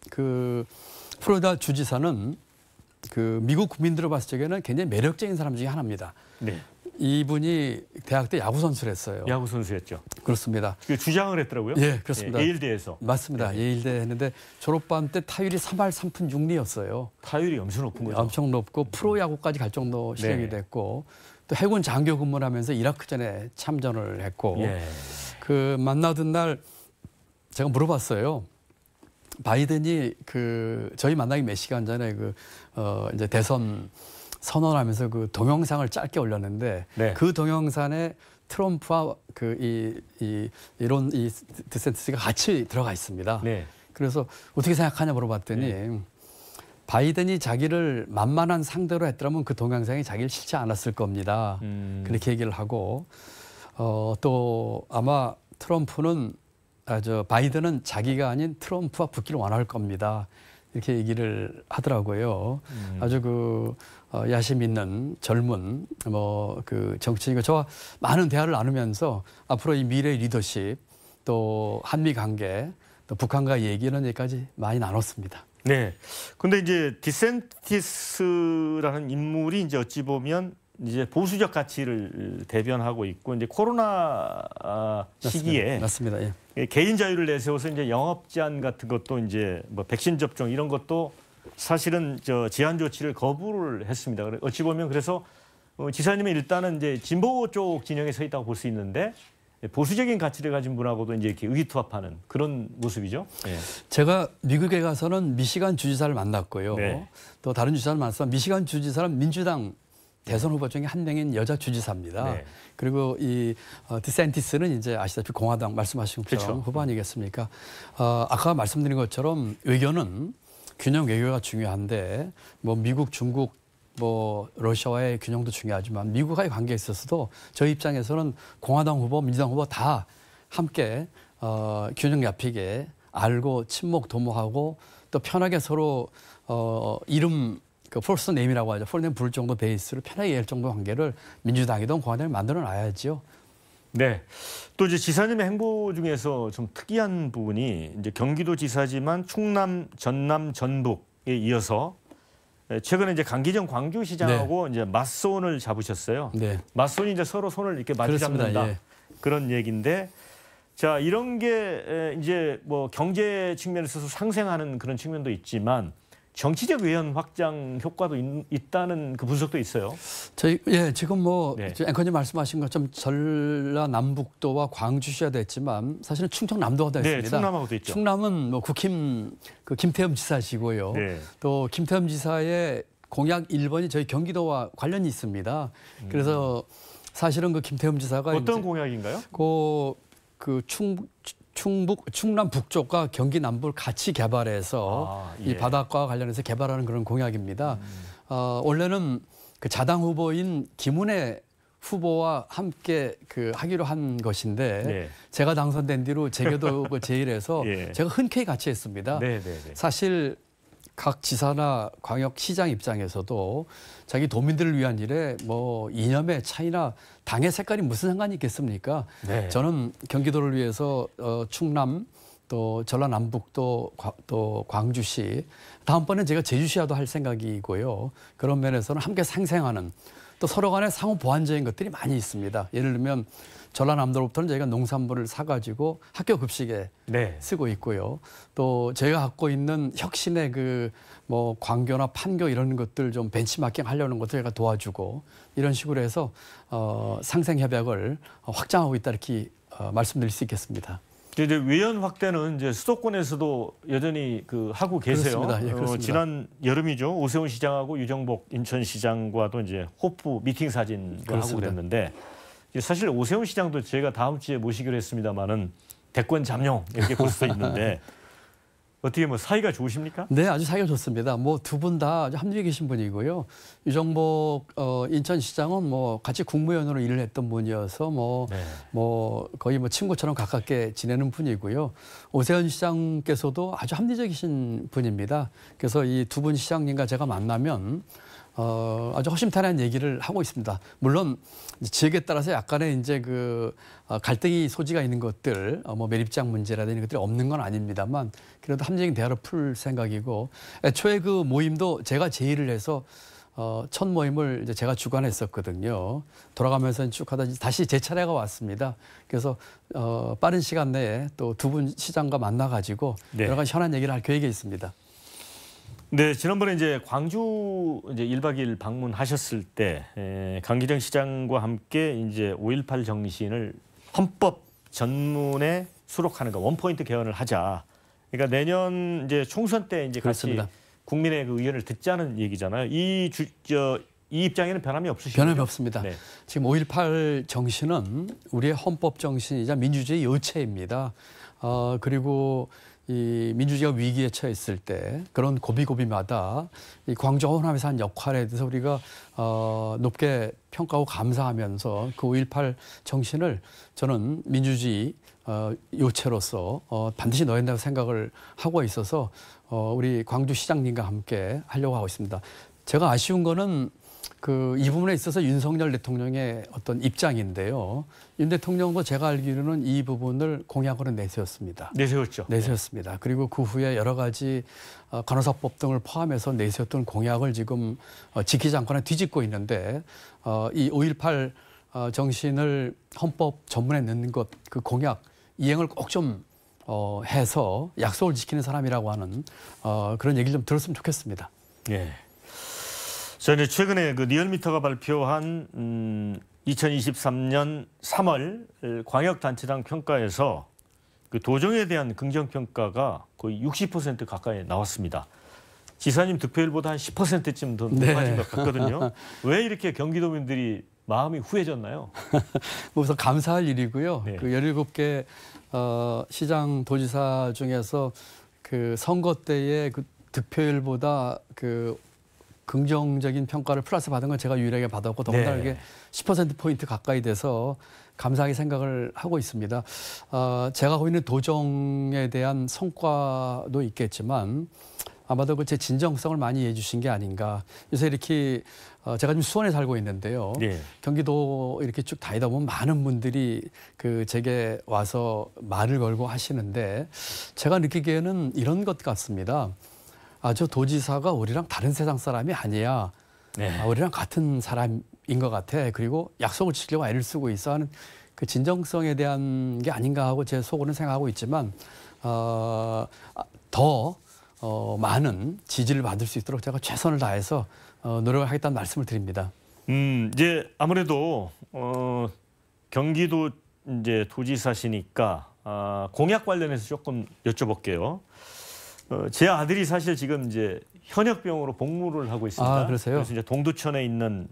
그 플로리다 주지사는 그 미국 국민들을 봤을 적에는 굉장히 매력적인 사람 중에 하나입니다. 네. 이분이 대학 때 야구 선수를 했어요. 야구 선수였죠. 그렇습니다. 그 주장을 했더라고요. 예, 그렇습니다. 예일대에서. 맞습니다. 네. 예일대 했는데 졸업반 때 타율이 3할 3푼 6리였어요. 타율이 엄청 높은 거죠. 엄청 높고 프로야구까지 갈 정도 실력이 네. 됐고 또 해군 장교 근무를 하면서 이라크전에 참전을 했고 예. 그 만나던 날 제가 물어봤어요. 바이든이 그 저희 만나기 몇 시간 전에 그 이제 대선 선언하면서 그 동영상을 짧게 올렸는데 네. 그 동영상에 트럼프와 그 이런 디센티스가 같이 들어가 있습니다. 네. 그래서 어떻게 생각하냐 물어봤더니 바이든이 자기를 만만한 상대로 했더라면 그 동영상이 자기를 싫지 않았을 겁니다. 그렇게 얘기를 하고 또 아마 트럼프는 바이든은 자기가 아닌 트럼프와 붙기를 원할 겁니다. 이렇게 얘기를 하더라고요. 아주 그 야심 있는 젊은 뭐 그 정치인이고 저와 많은 대화를 나누면서 앞으로 이 미래 리더십 또 한미 관계 또 북한과 얘기는 여기까지 많이 나눴습니다. 네. 근데 이제 디센티스라는 인물이 이제 어찌 보면 이제 보수적 가치를 대변하고 있고 이제 코로나 시기에 맞습니다. 예. 개인 자유를 내세워서 이제 영업 제한 같은 것도 이제 뭐 백신 접종 이런 것도 사실은 제한 조치를 거부를 했습니다. 어찌 보면 그래서 지사님은 일단은 이제 진보 쪽 진영에 서 있다고 볼 수 있는데 보수적인 가치를 가진 분하고도 이제 이렇게 의기투합하는 그런 모습이죠. 예. 제가 미국에 가서는 미시간 주지사를 만났고요. 네. 또 다른 주지사를 만났어. 미시간 주지사는 민주당 대선 후보 중에 한 명인 여자 주지사입니다. 네. 그리고 이 디센티스는 이제 아시다시피 공화당 말씀하신 것처럼 그렇죠. 후보 아니겠습니까? 아까 말씀드린 것처럼 외교는 균형 외교가 중요한데 뭐 미국, 중국, 뭐 러시아와의 균형도 중요하지만 미국과의 관계에 있어서도 저희 입장에서는 공화당 후보, 민주당 후보 다 함께 균형 잡히게 알고 친목 도모하고 또 편하게 서로 이름 그 폴스 네임이라고 하죠. 폴네임 부를 정도 베이스를 편하게 얘기할 정도 관계를 민주당이든 공화당이 만들어 놔야지요. 네. 또 이제 지사님의 행보 중에서 좀 특이한 부분이 이제 경기도지사지만 충남, 전남, 전북에 이어서 최근에 이제 강기정 광주시장하고 이제 맞손을 잡으셨어요. 네. 맞손이 이제 서로 손을 이렇게 마주 그렇습니다. 잡는다. 예. 그런 얘기인데 자, 이런 게 이제 뭐 경제 측면에서 상생하는 그런 측면도 있지만 정치적 외연 확장 효과도 있다는 그 분석도 있어요. 지금 뭐 네. 앵커님 말씀하신 것처럼 전라남북도와 광주시가 됐지만 사실은 충청남도가 됐습니다. 네, 충남하고 됐죠. 충남은 뭐 국힘 그 김태흠 지사시고요. 네. 또 김태흠 지사의 공약 1번이 저희 경기도와 관련이 있습니다. 그래서 사실은 그 김태흠 지사가 어떤 공약인가요? 충남 북쪽과 경기 남부를 같이 개발해서 예. 이 바닷가와 관련해서 개발하는 그런 공약입니다. 원래는 그 자당 후보인 김은혜 후보와 함께 하기로 한 것인데 네. 제가 당선된 뒤로 제게도 제일해서 예. 제가 흔쾌히 같이 했습니다. 네. 사실 각 지사나 광역시장 입장에서도 자기 도민들을 위한 일에 뭐 이념의 차이나 당의 색깔이 무슨 상관이 있겠습니까? 네. 저는 경기도를 위해서 충남 또 전라남북도 또 광주시 다음번엔 제가 제주시와도 할 생각이고요. 그런 면에서는 함께 상생하는 또 서로 간에 상호 보완적인 것들이 많이 있습니다. 예를 들면 전라남도로부터는 저희가 농산물을 사가지고 학교 급식에 네. 쓰고 있고요. 또 제가 갖고 있는 혁신의 뭐 광교나 판교 이런 것들 좀 벤치마킹 하려는 것들 제가 도와주고 이런 식으로 해서 상생 협약을 확장하고 있다 이렇게 말씀드릴 수 있겠습니다. 이제 외연 확대는 이제 수도권에서도 여전히 하고 계세요. 그렇습니다. 예, 그렇습니다. 지난 여름이죠. 오세훈 시장하고 유정복 인천시장과도 이제 호프 미팅 사진도 하고 그렇습니다. 그랬는데 사실 오세훈 시장도 제가 다음 주에 모시기로 했습니다만은 대권 잠룡 이렇게 볼 수도 있는데 어떻게 뭐 사이가 좋으십니까? 네, 아주 사이가 좋습니다. 뭐 두 분 다 아주 합류해 계신 분이고요. 유정복 인천시장은 뭐 같이 국무위원으로 일을 했던 분이어서 뭐 거의 뭐 친구처럼 가깝게 지내는 분이고요. 오세훈 시장께서도 아주 합리적이신 분입니다. 그래서 이 두 분 시장님과 제가 만나면 아주 허심탄회한 얘기를 하고 있습니다. 물론 지역에 따라서 약간의 이제 갈등이 소지가 있는 것들, 뭐 매립장 문제라든지 이런 것들이 없는 건 아닙니다만 그래도 합리적인 대화를 풀 생각이고 애초에 그 모임도 제가 제의를 해서 첫 모임을 이제 제가 주관했었거든요. 돌아가면서 쭉 하다 다시 제 차례가 왔습니다. 그래서 빠른 시간 내에 또 두 분 시장과 만나가지고 네. 여러 가지 현안 얘기를 할 계획에 있습니다. 네, 지난번에 이제 광주 이제 1박 2일 방문하셨을 때 강기정 시장과 함께 이제 5.18 정신을 헌법 전문에 수록하는 거 원포인트 개헌을 하자. 그러니까 내년 이제 총선 때 이제 그렇습니다. 같이 국민의 그 의견을 듣자는 얘기잖아요. 이 입장에는 변함이 없으시죠? 변함이 없습니다. 네. 지금 5.18 정신은 우리의 헌법 정신이자 민주주의 요체입니다. 그리고 이 민주주의가 위기에 처했을 때 그런 고비고비마다 이 광주 호남에서 한 역할에 대해서 우리가 높게 평가하고 감사하면서 그 5.18 정신을 저는 민주주의 요체로서 반드시 넣어야 된다고 생각을 하고 있어서 우리 광주 시장님과 함께 하려고 하고 있습니다. 제가 아쉬운 거는 이 부분에 있어서 윤석열 대통령의 어떤 입장인데요. 윤 대통령도 제가 알기로는 이 부분을 공약으로 내세웠습니다. 내세웠죠. 내세웠습니다. 그리고 그 후에 여러 가지 간호사법 등을 포함해서 내세웠던 공약을 지금 지키지 않거나 뒤집고 있는데 이 5.18 정신을 헌법 전문에 넣는 것, 그 공약 이행을 꼭 좀 해서 약속을 지키는 사람이라고 하는 그런 얘기를 좀 들었으면 좋겠습니다. 예. 저는 최근에 그 리얼미터가 발표한 2023년 3월 광역단체장 평가에서 그 도정에 대한 긍정 평가가 거의 60% 가까이 나왔습니다. 지사님 득표율보다 한 10%쯤 더 높아진 것 같거든요. 왜 이렇게 경기도민들이 마음이 후해졌나요? 우선 감사할 일이고요. 네. 그 17개 시장 도지사 중에서 그 선거 때의 그 득표율보다 긍정적인 평가를 플러스 받은 건 제가 유일하게 받았고 더군다나 이게 10%포인트 가까이 돼서 감사하게 생각을 하고 있습니다. 제가 하고 있는 도정에 대한 성과도 있겠지만 아마도 제 진정성을 많이 해주신 게 아닌가. 요새 이렇게 제가 지금 수원에 살고 있는데요. 네. 경기도 이렇게 쭉 다니다 보면 많은 분들이 제게 와서 말을 걸고 하시는데 제가 느끼기에는 이런 것 같습니다. 저 도지사가 우리랑 다른 세상 사람이 아니야. 네. 우리랑 같은 사람인 것 같아. 그리고 약속을 지키려고 애를 쓰고 있어 하는 그 진정성에 대한 게 아닌가 하고 제 속으로는 생각하고 있지만 더 많은 지지를 받을 수 있도록 제가 최선을 다해서 노력을 하겠다는 말씀을 드립니다. 이제 아무래도 경기도 이제 도지사시니까 공약 관련해서 조금 여쭤볼게요. 제 아들이 사실 지금 이제 현역병으로 복무를 하고 있습니다. 아, 그러세요? 그래서 이제 동두천에 있는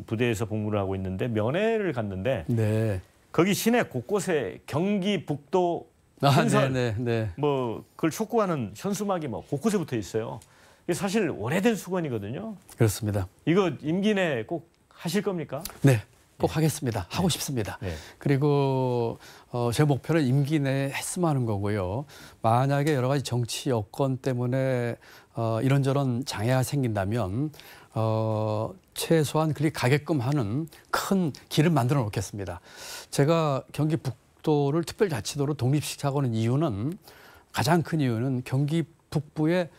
부대에서 복무를 하고 있는데 면회를 갔는데 네. 거기 시내 곳곳에 경기 북도 아, 현설 네. 뭐 그걸 촉구하는 현수막이 뭐 곳곳에 붙어 있어요. 이게 사실 오래된 수건이거든요. 그렇습니다. 이거 임기 내에 꼭 하실 겁니까? 네. 꼭 하겠습니다. 하고 싶습니다. 네. 그리고 제 목표는 임기 내에 했으면 하는 거고요. 만약에 여러 가지 정치 여건 때문에 이런저런 장애가 생긴다면 최소한 그리 가게끔 하는 큰 길을 만들어 놓겠습니다. 제가 경기 북도를 특별자치도로 독립시키자고 하는 이유는 가장 큰 이유는 경기 북부의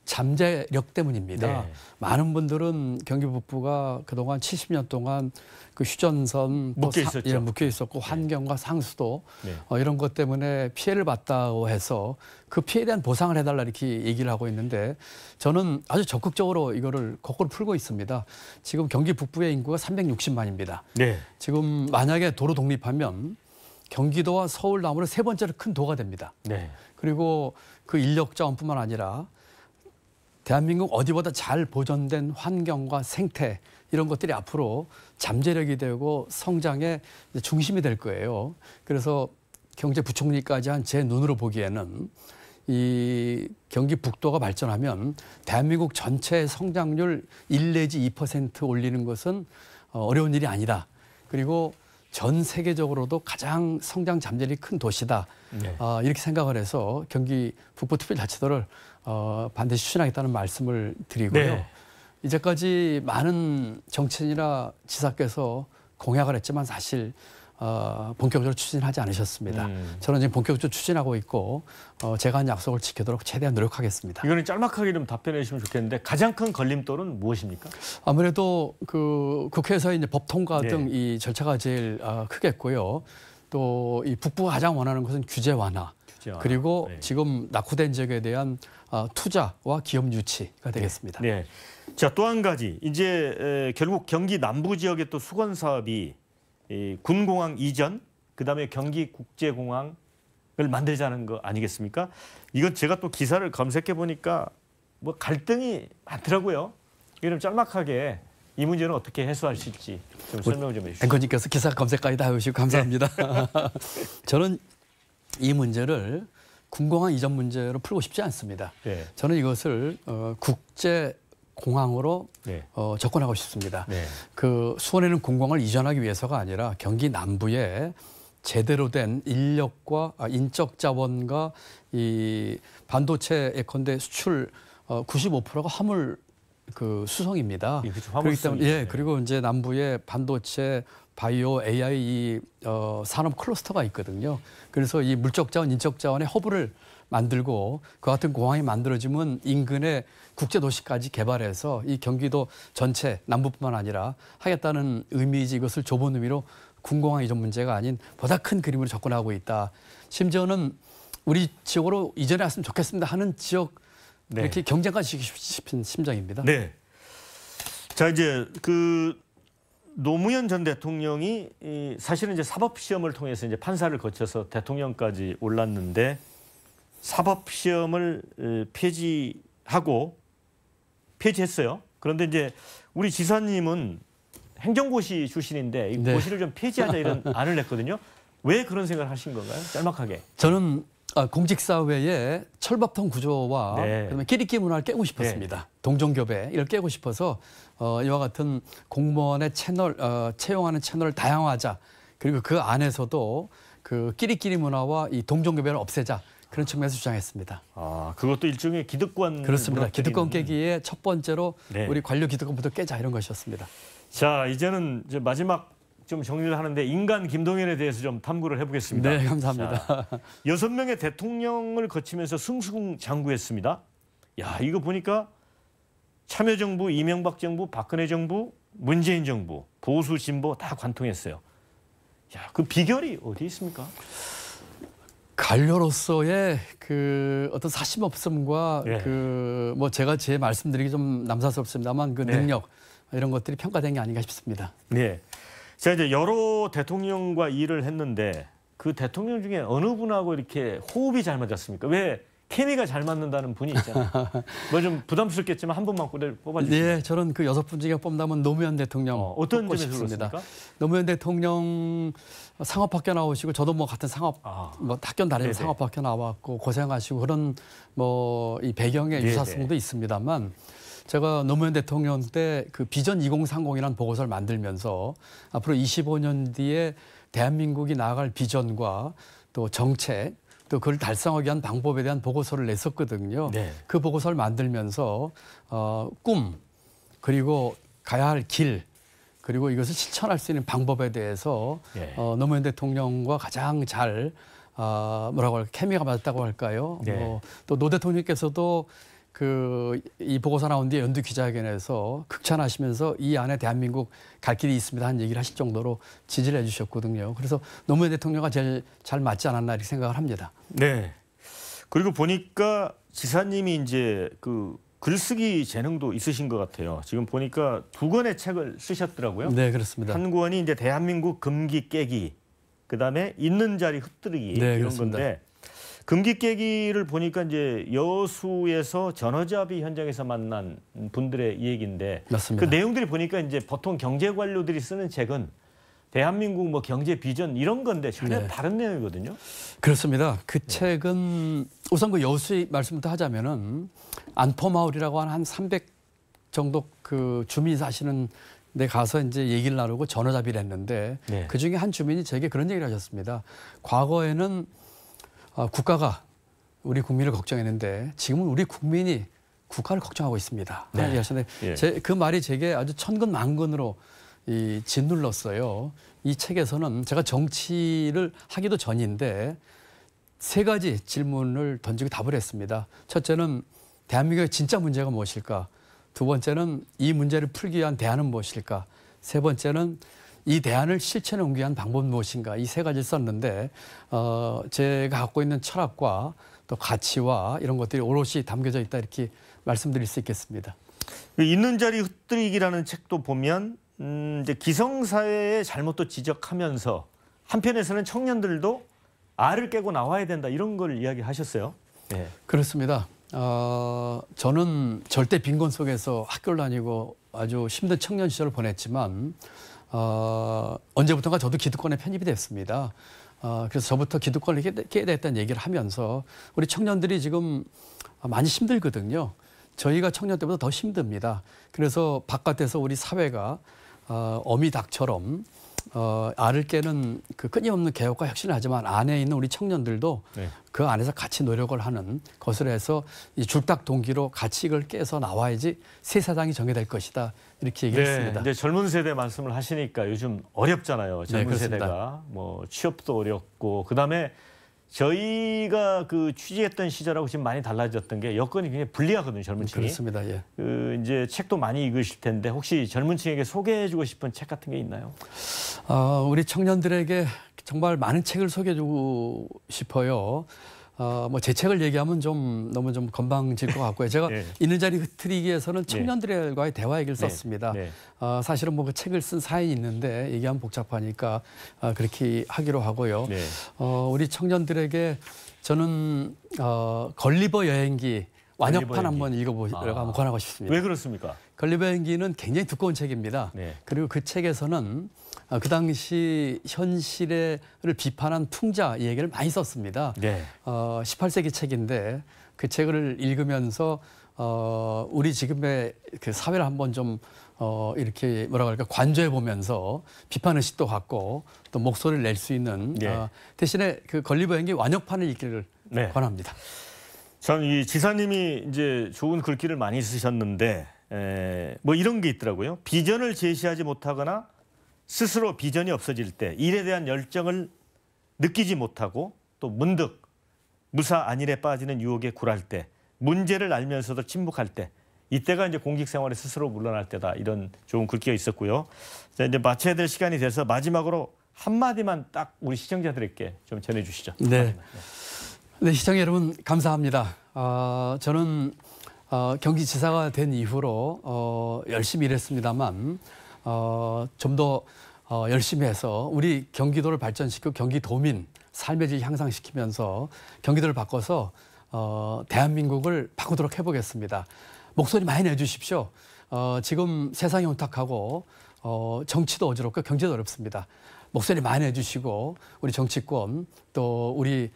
잠재력 때문입니다. 네. 많은 분들은 경기 북부가 그동안 70년 동안 그 휴전선 묶여 있었고 환경과 상수도 네. 이런 것 때문에 피해를 봤다고 해서 그 피해에 대한 보상을 해달라 이렇게 얘기를 하고 있는데 저는 아주 적극적으로 이거를 거꾸로 풀고 있습니다. 지금 경기 북부의 인구가 360만입니다. 네. 지금 만약에 도로 독립하면 경기도와 서울 다음으로 세 번째로 큰 도가 됩니다. 네. 그리고 그 인력 자원뿐만 아니라 대한민국 어디보다 잘 보존된 환경과 생태 이런 것들이 앞으로 잠재력이 되고 성장의 중심이 될 거예요. 그래서 경제부총리까지 한 제 눈으로 보기에는 이 경기 북도가 발전하면 대한민국 전체 성장률 1 내지 2% 올리는 것은 어려운 일이 아니다. 그리고 전 세계적으로도 가장 성장 잠재력이 큰 도시다. 네. 이렇게 생각을 해서 경기 북부특별자치도를 반드시 추진하겠다는 말씀을 드리고요. 네. 이제까지 많은 정치인이나 지사께서 공약을 했지만 사실 본격적으로 추진하지 않으셨습니다. 저는 지금 본격적으로 추진하고 있고 제가 한 약속을 지키도록 최대한 노력하겠습니다. 이거는 짤막하게 좀 답변해 주시면 좋겠는데 가장 큰 걸림돌은 무엇입니까? 아무래도 그 국회에서 이제 법 통과 네. 등 이 절차가 제일 크겠고요. 또 이 북부가 가장 원하는 것은 규제 완화. 그리고 네. 지금 낙후된 지역에 대한 투자와 기업 유치가 되겠습니다. 네. 자, 또 한 가지 이제 결국 경기 남부 지역의 또 수건 사업이 이 군공항 이전, 그다음에 경기 국제공항을 만들자는 거 아니겠습니까? 이건 제가 또 기사를 검색해 보니까 뭐 갈등이 많더라고요. 이런 짤막하게 이 문제는 어떻게 해소하실지 좀 설명 좀 해주시죠. 앵커님께서 기사 검색까지 다 해주시고 감사합니다. 저는 이 문제를 군공항 이전 문제로 풀고 싶지 않습니다. 네. 저는 이것을 국제 공항으로 네. 접근하고 싶습니다. 네. 그 수원에는 공항을 이전하기 위해서가 아니라 경기 남부에 제대로 된 인력과 인적 자원과 이 반도체 예컨대 수출 95%가 화물 그 수송입니다. 그렇기 때문에 그리고 이제 남부에 반도체, 바이오, AI 이 산업 클러스터가 있거든요. 그래서 이 물적 자원, 인적 자원의 허브를 만들고 그 같은 공항이 만들어지면 인근의 국제 도시까지 개발해서 이 경기도 전체 남부뿐만 아니라 하겠다는 의미이지 이것을 좁은 의미로 군공항 이전 문제가 아닌 보다 큰 그림으로 접근하고 있다. 심지어는 우리 지역으로 이전해 왔으면 좋겠습니다 하는 지역 네. 이렇게 경쟁까지 시키고 싶은 심정입니다. 네. 자, 이제 그 노무현 전 대통령이 사실은 이제 사법 시험을 통해서 이제 판사를 거쳐서 대통령까지 올랐는데 사법 시험을 폐지했어요. 그런데 이제 우리 지사님은 행정고시 출신인데 이 네. 고시를 좀 폐지하자 이런 안을 냈거든요. 왜 그런 생각을 하신 건가요? 짤막하게. 저는 공직사회의 철밥통 구조와 네. 그다음에 끼리끼리 문화를 깨고 싶었습니다. 동종교배 이걸 깨고 싶어서 이와 같은 공무원의 채널 채용하는 채널을 다양화하자. 그리고 그 안에서도 그 끼리끼리 문화와 이 동종교배를 없애자. 그런 측면에서 주장했습니다. 아, 그것도 일종의 기득권. 그렇습니다. 기득권 깨기에 첫 번째로 네. 우리 관료 기득권부터 깨자 이런 것이었습니다. 자, 이제는 이제 마지막 좀 정리를 하는데 인간 김동연에 대해서 좀 탐구를 해보겠습니다. 네, 감사합니다. 6명의 대통령을 거치면서 승승장구했습니다. 야, 이거 보니까 참여정부, 이명박 정부, 박근혜 정부, 문재인 정부, 보수, 진보 다 관통했어요. 야, 그 비결이 어디 있습니까? 관료로서의 그 어떤 사심 없음과 예. 그 뭐 제가 제 말씀드리기 좀 남사스럽습니다만 그 네. 능력 이런 것들이 평가된 게 아닌가 싶습니다. 네. 제가 이제 여러 대통령과 일을 했는데 그 대통령 중에 어느 분하고 이렇게 호흡이 잘 맞았습니까? 왜 케미가 잘 맞는다는 분이 있잖아요. 뭐 좀 부담스럽겠지만 한 분만 뽑아주시면. 네, 저는 그 6분 중에 뽑다면 노무현 대통령 어떤 뽑고 점에서 싶습니다. 그렇습니까? 노무현 대통령 상업학교 나오시고 저도 뭐 같은 상업 뭐 학교 다니고 네네. 상업학교 나왔고 고생하시고 그런 뭐 이 배경의 네네. 유사성도 있습니다만 제가 노무현 대통령 때 그 비전 2030이라는 보고서를 만들면서 앞으로 25년 뒤에 대한민국이 나아갈 비전과 또 정책 또 그걸 달성하기 위한 방법에 대한 보고서를 냈었거든요. 네. 그 보고서를 만들면서 꿈 그리고 가야 할 길 그리고 이것을 실천할 수 있는 방법에 대해서 네. 노무현 대통령과 가장 잘 뭐라고 할까 케미가 맞았다고 할까요? 네. 또 노 대통령께서도 이 보고서 나온 뒤에 연두 기자회견에서 극찬하시면서 이 안에 대한민국 갈 길이 있습니다 한 얘기를 하실 정도로 지지를 해주셨거든요. 그래서 노무현 대통령과 제일 잘 맞지 않았나 이렇게 생각을 합니다. 네. 그리고 보니까 지사님이 이제 그 글쓰기 재능도 있으신 것 같아요. 지금 보니까 2권의 책을 쓰셨더라고요. 네, 그렇습니다. 한 권이 이제 대한민국 금기 깨기, 그다음에 있는 자리 흩뜨리기 네, 이런 그렇습니다. 건데 금기 깨기를 보니까 이제 여수에서 전어잡이 현장에서 만난 분들의 얘기인데 맞습니다. 그 내용들이 보니까 이제 보통 경제 관료들이 쓰는 책은 대한민국 뭐 경제 비전 이런 건데 전혀 네. 다른 내용이거든요. 그렇습니다. 그 책은 우선 그 여수 말씀부터 하자면은 안포마을이라고 한 300 정도 그 주민이 사시는 데 가서 이제 얘기를 나누고 전어잡이를 했는데 네. 그 중에 한 주민이 제게 그런 얘기를 하셨습니다. 과거에는 국가가 우리 국민을 걱정했는데 지금은 우리 국민이 국가를 걱정하고 있습니다. 네. 그런 얘기 하셨는데 예. 그 말이 제게 아주 천근만근으로 짓눌렀어요. 이 책에서는 제가 정치를 하기도 전인데 3가지 질문을 던지고 답을 했습니다. 첫째는 대한민국의 진짜 문제가 무엇일까? 2번째는 이 문제를 풀기 위한 대안은 무엇일까? 3번째는 이 대안을 실천에 옮기기 위한 방법은 무엇인가? 이 3가지를 썼는데 제가 갖고 있는 철학과 또 가치와 이런 것들이 오롯이 담겨져 있다 이렇게 말씀드릴 수 있겠습니다. 있는 자리 흩뜨리기라는 책도 보면 이제 기성사회의 잘못도 지적하면서 한편에서는 청년들도 알을 깨고 나와야 된다 이런 걸 이야기하셨어요. 네. 그렇습니다. 저는 절대 빈곤 속에서 학교를 다니고 아주 힘든 청년 시절을 보냈지만 언제부턴가 저도 기득권에 편입이 됐습니다. 그래서 저부터 기득권을 깨야 됐다는 얘기를 하면서 우리 청년들이 지금 많이 힘들거든요. 저희가 청년 때보다 더 힘듭니다. 그래서 바깥에서 우리 사회가 어미닭처럼 알을 깨는 그 끊임없는 개혁과 혁신을 하지만 안에 있는 우리 청년들도 네. 그 안에서 같이 노력을 하는 것으로 해서 이 줄딱 동기로 같이 이걸 깨서 나와야지 새 세상이 정해될 것이다 이렇게 얘기를 했습니다. 이제 젊은 세대 말씀을 하시니까 요즘 어렵잖아요. 젊은 세대가 뭐 취업도 어렵고 그다음에 저희가 그 취재했던 시절하고 지금 많이 달라졌던 게 여건이 굉장히 불리하거든요. 젊은 층이. 그렇습니다. 예. 이제 책도 많이 읽으실 텐데 혹시 젊은 층에게 소개해주고 싶은 책 같은 게 있나요? 우리 청년들에게 정말 많은 책을 소개해주고 싶어요. 뭐 제 책을 얘기하면 너무 건방질 것 같고요. 제가 네. 있는 자리 흐트리기에서는 청년들과의 대화 얘기를 썼습니다. 네. 사실은 뭐 그 책을 쓴 사연이 있는데 얘기하면 복잡하니까 그렇게 하기로 하고요. 네. 우리 청년들에게 저는 걸리버 여행기 완역판 한번 읽어보시라고 한번 권하고 싶습니다. 왜 그렇습니까? 걸리버 여행기는 굉장히 두꺼운 책입니다. 네. 그리고 그 책에서는 그 당시 현실을 비판한 풍자 얘기를 많이 썼습니다. 네. 18세기 책인데 그 책을 읽으면서 우리 지금의 그 사회를 한번 좀 이렇게 뭐라고 할까 관조해 보면서 비판 의식도 갖고 또 목소리를 낼 수 있는 대신에 그 걸리버 여행기 완역판을 읽기를 권합니다. 전 이 지사님이 이제 좋은 글귀를 많이 쓰셨는데 뭐 이런 게 있더라고요. 비전을 제시하지 못하거나 스스로 비전이 없어질 때 일에 대한 열정을 느끼지 못하고 또 문득 무사 안일에 빠지는 유혹에 굴할 때 문제를 알면서도 침묵할 때 이때가 이제 공직 생활에 스스로 물러날 때다 이런 좋은 글귀가 있었고요. 자, 이제 마쳐야 될 시간이 돼서 마지막으로 한마디만 딱 우리 시청자들에게 좀 전해주시죠. 네. 네, 시청자 여러분 감사합니다. 저는 경기지사가 된 이후로 열심히 일했습니다만 좀 더 열심히 해서 우리 경기도를 발전시키고 경기도민 삶의 질 향상시키면서 경기도를 바꿔서 대한민국을 바꾸도록 해보겠습니다. 목소리 많이 내주십시오. 지금 세상이 혼탁하고 정치도 어지럽고 경제도 어렵습니다. 목소리 많이 내주시고 우리 정치권 또 우리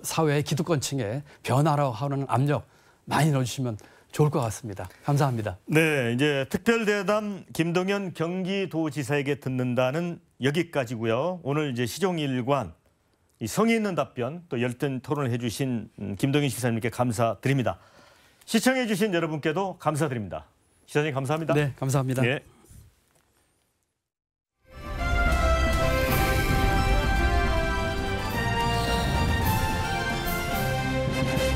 사회의 기득권층에 변화라고 하는 압력 많이 넣어주시면 좋을 것 같습니다. 감사합니다. 네, 이제 특별대담 김동연 경기도지사에게 듣는다는 여기까지고요. 오늘 이제 시종일관 이 성의 있는 답변 또 열띤 토론을 해주신 김동연 시사님께 감사드립니다. 시청해주신 여러분께도 감사드립니다. 시사님 감사합니다. 네, 감사합니다. 예.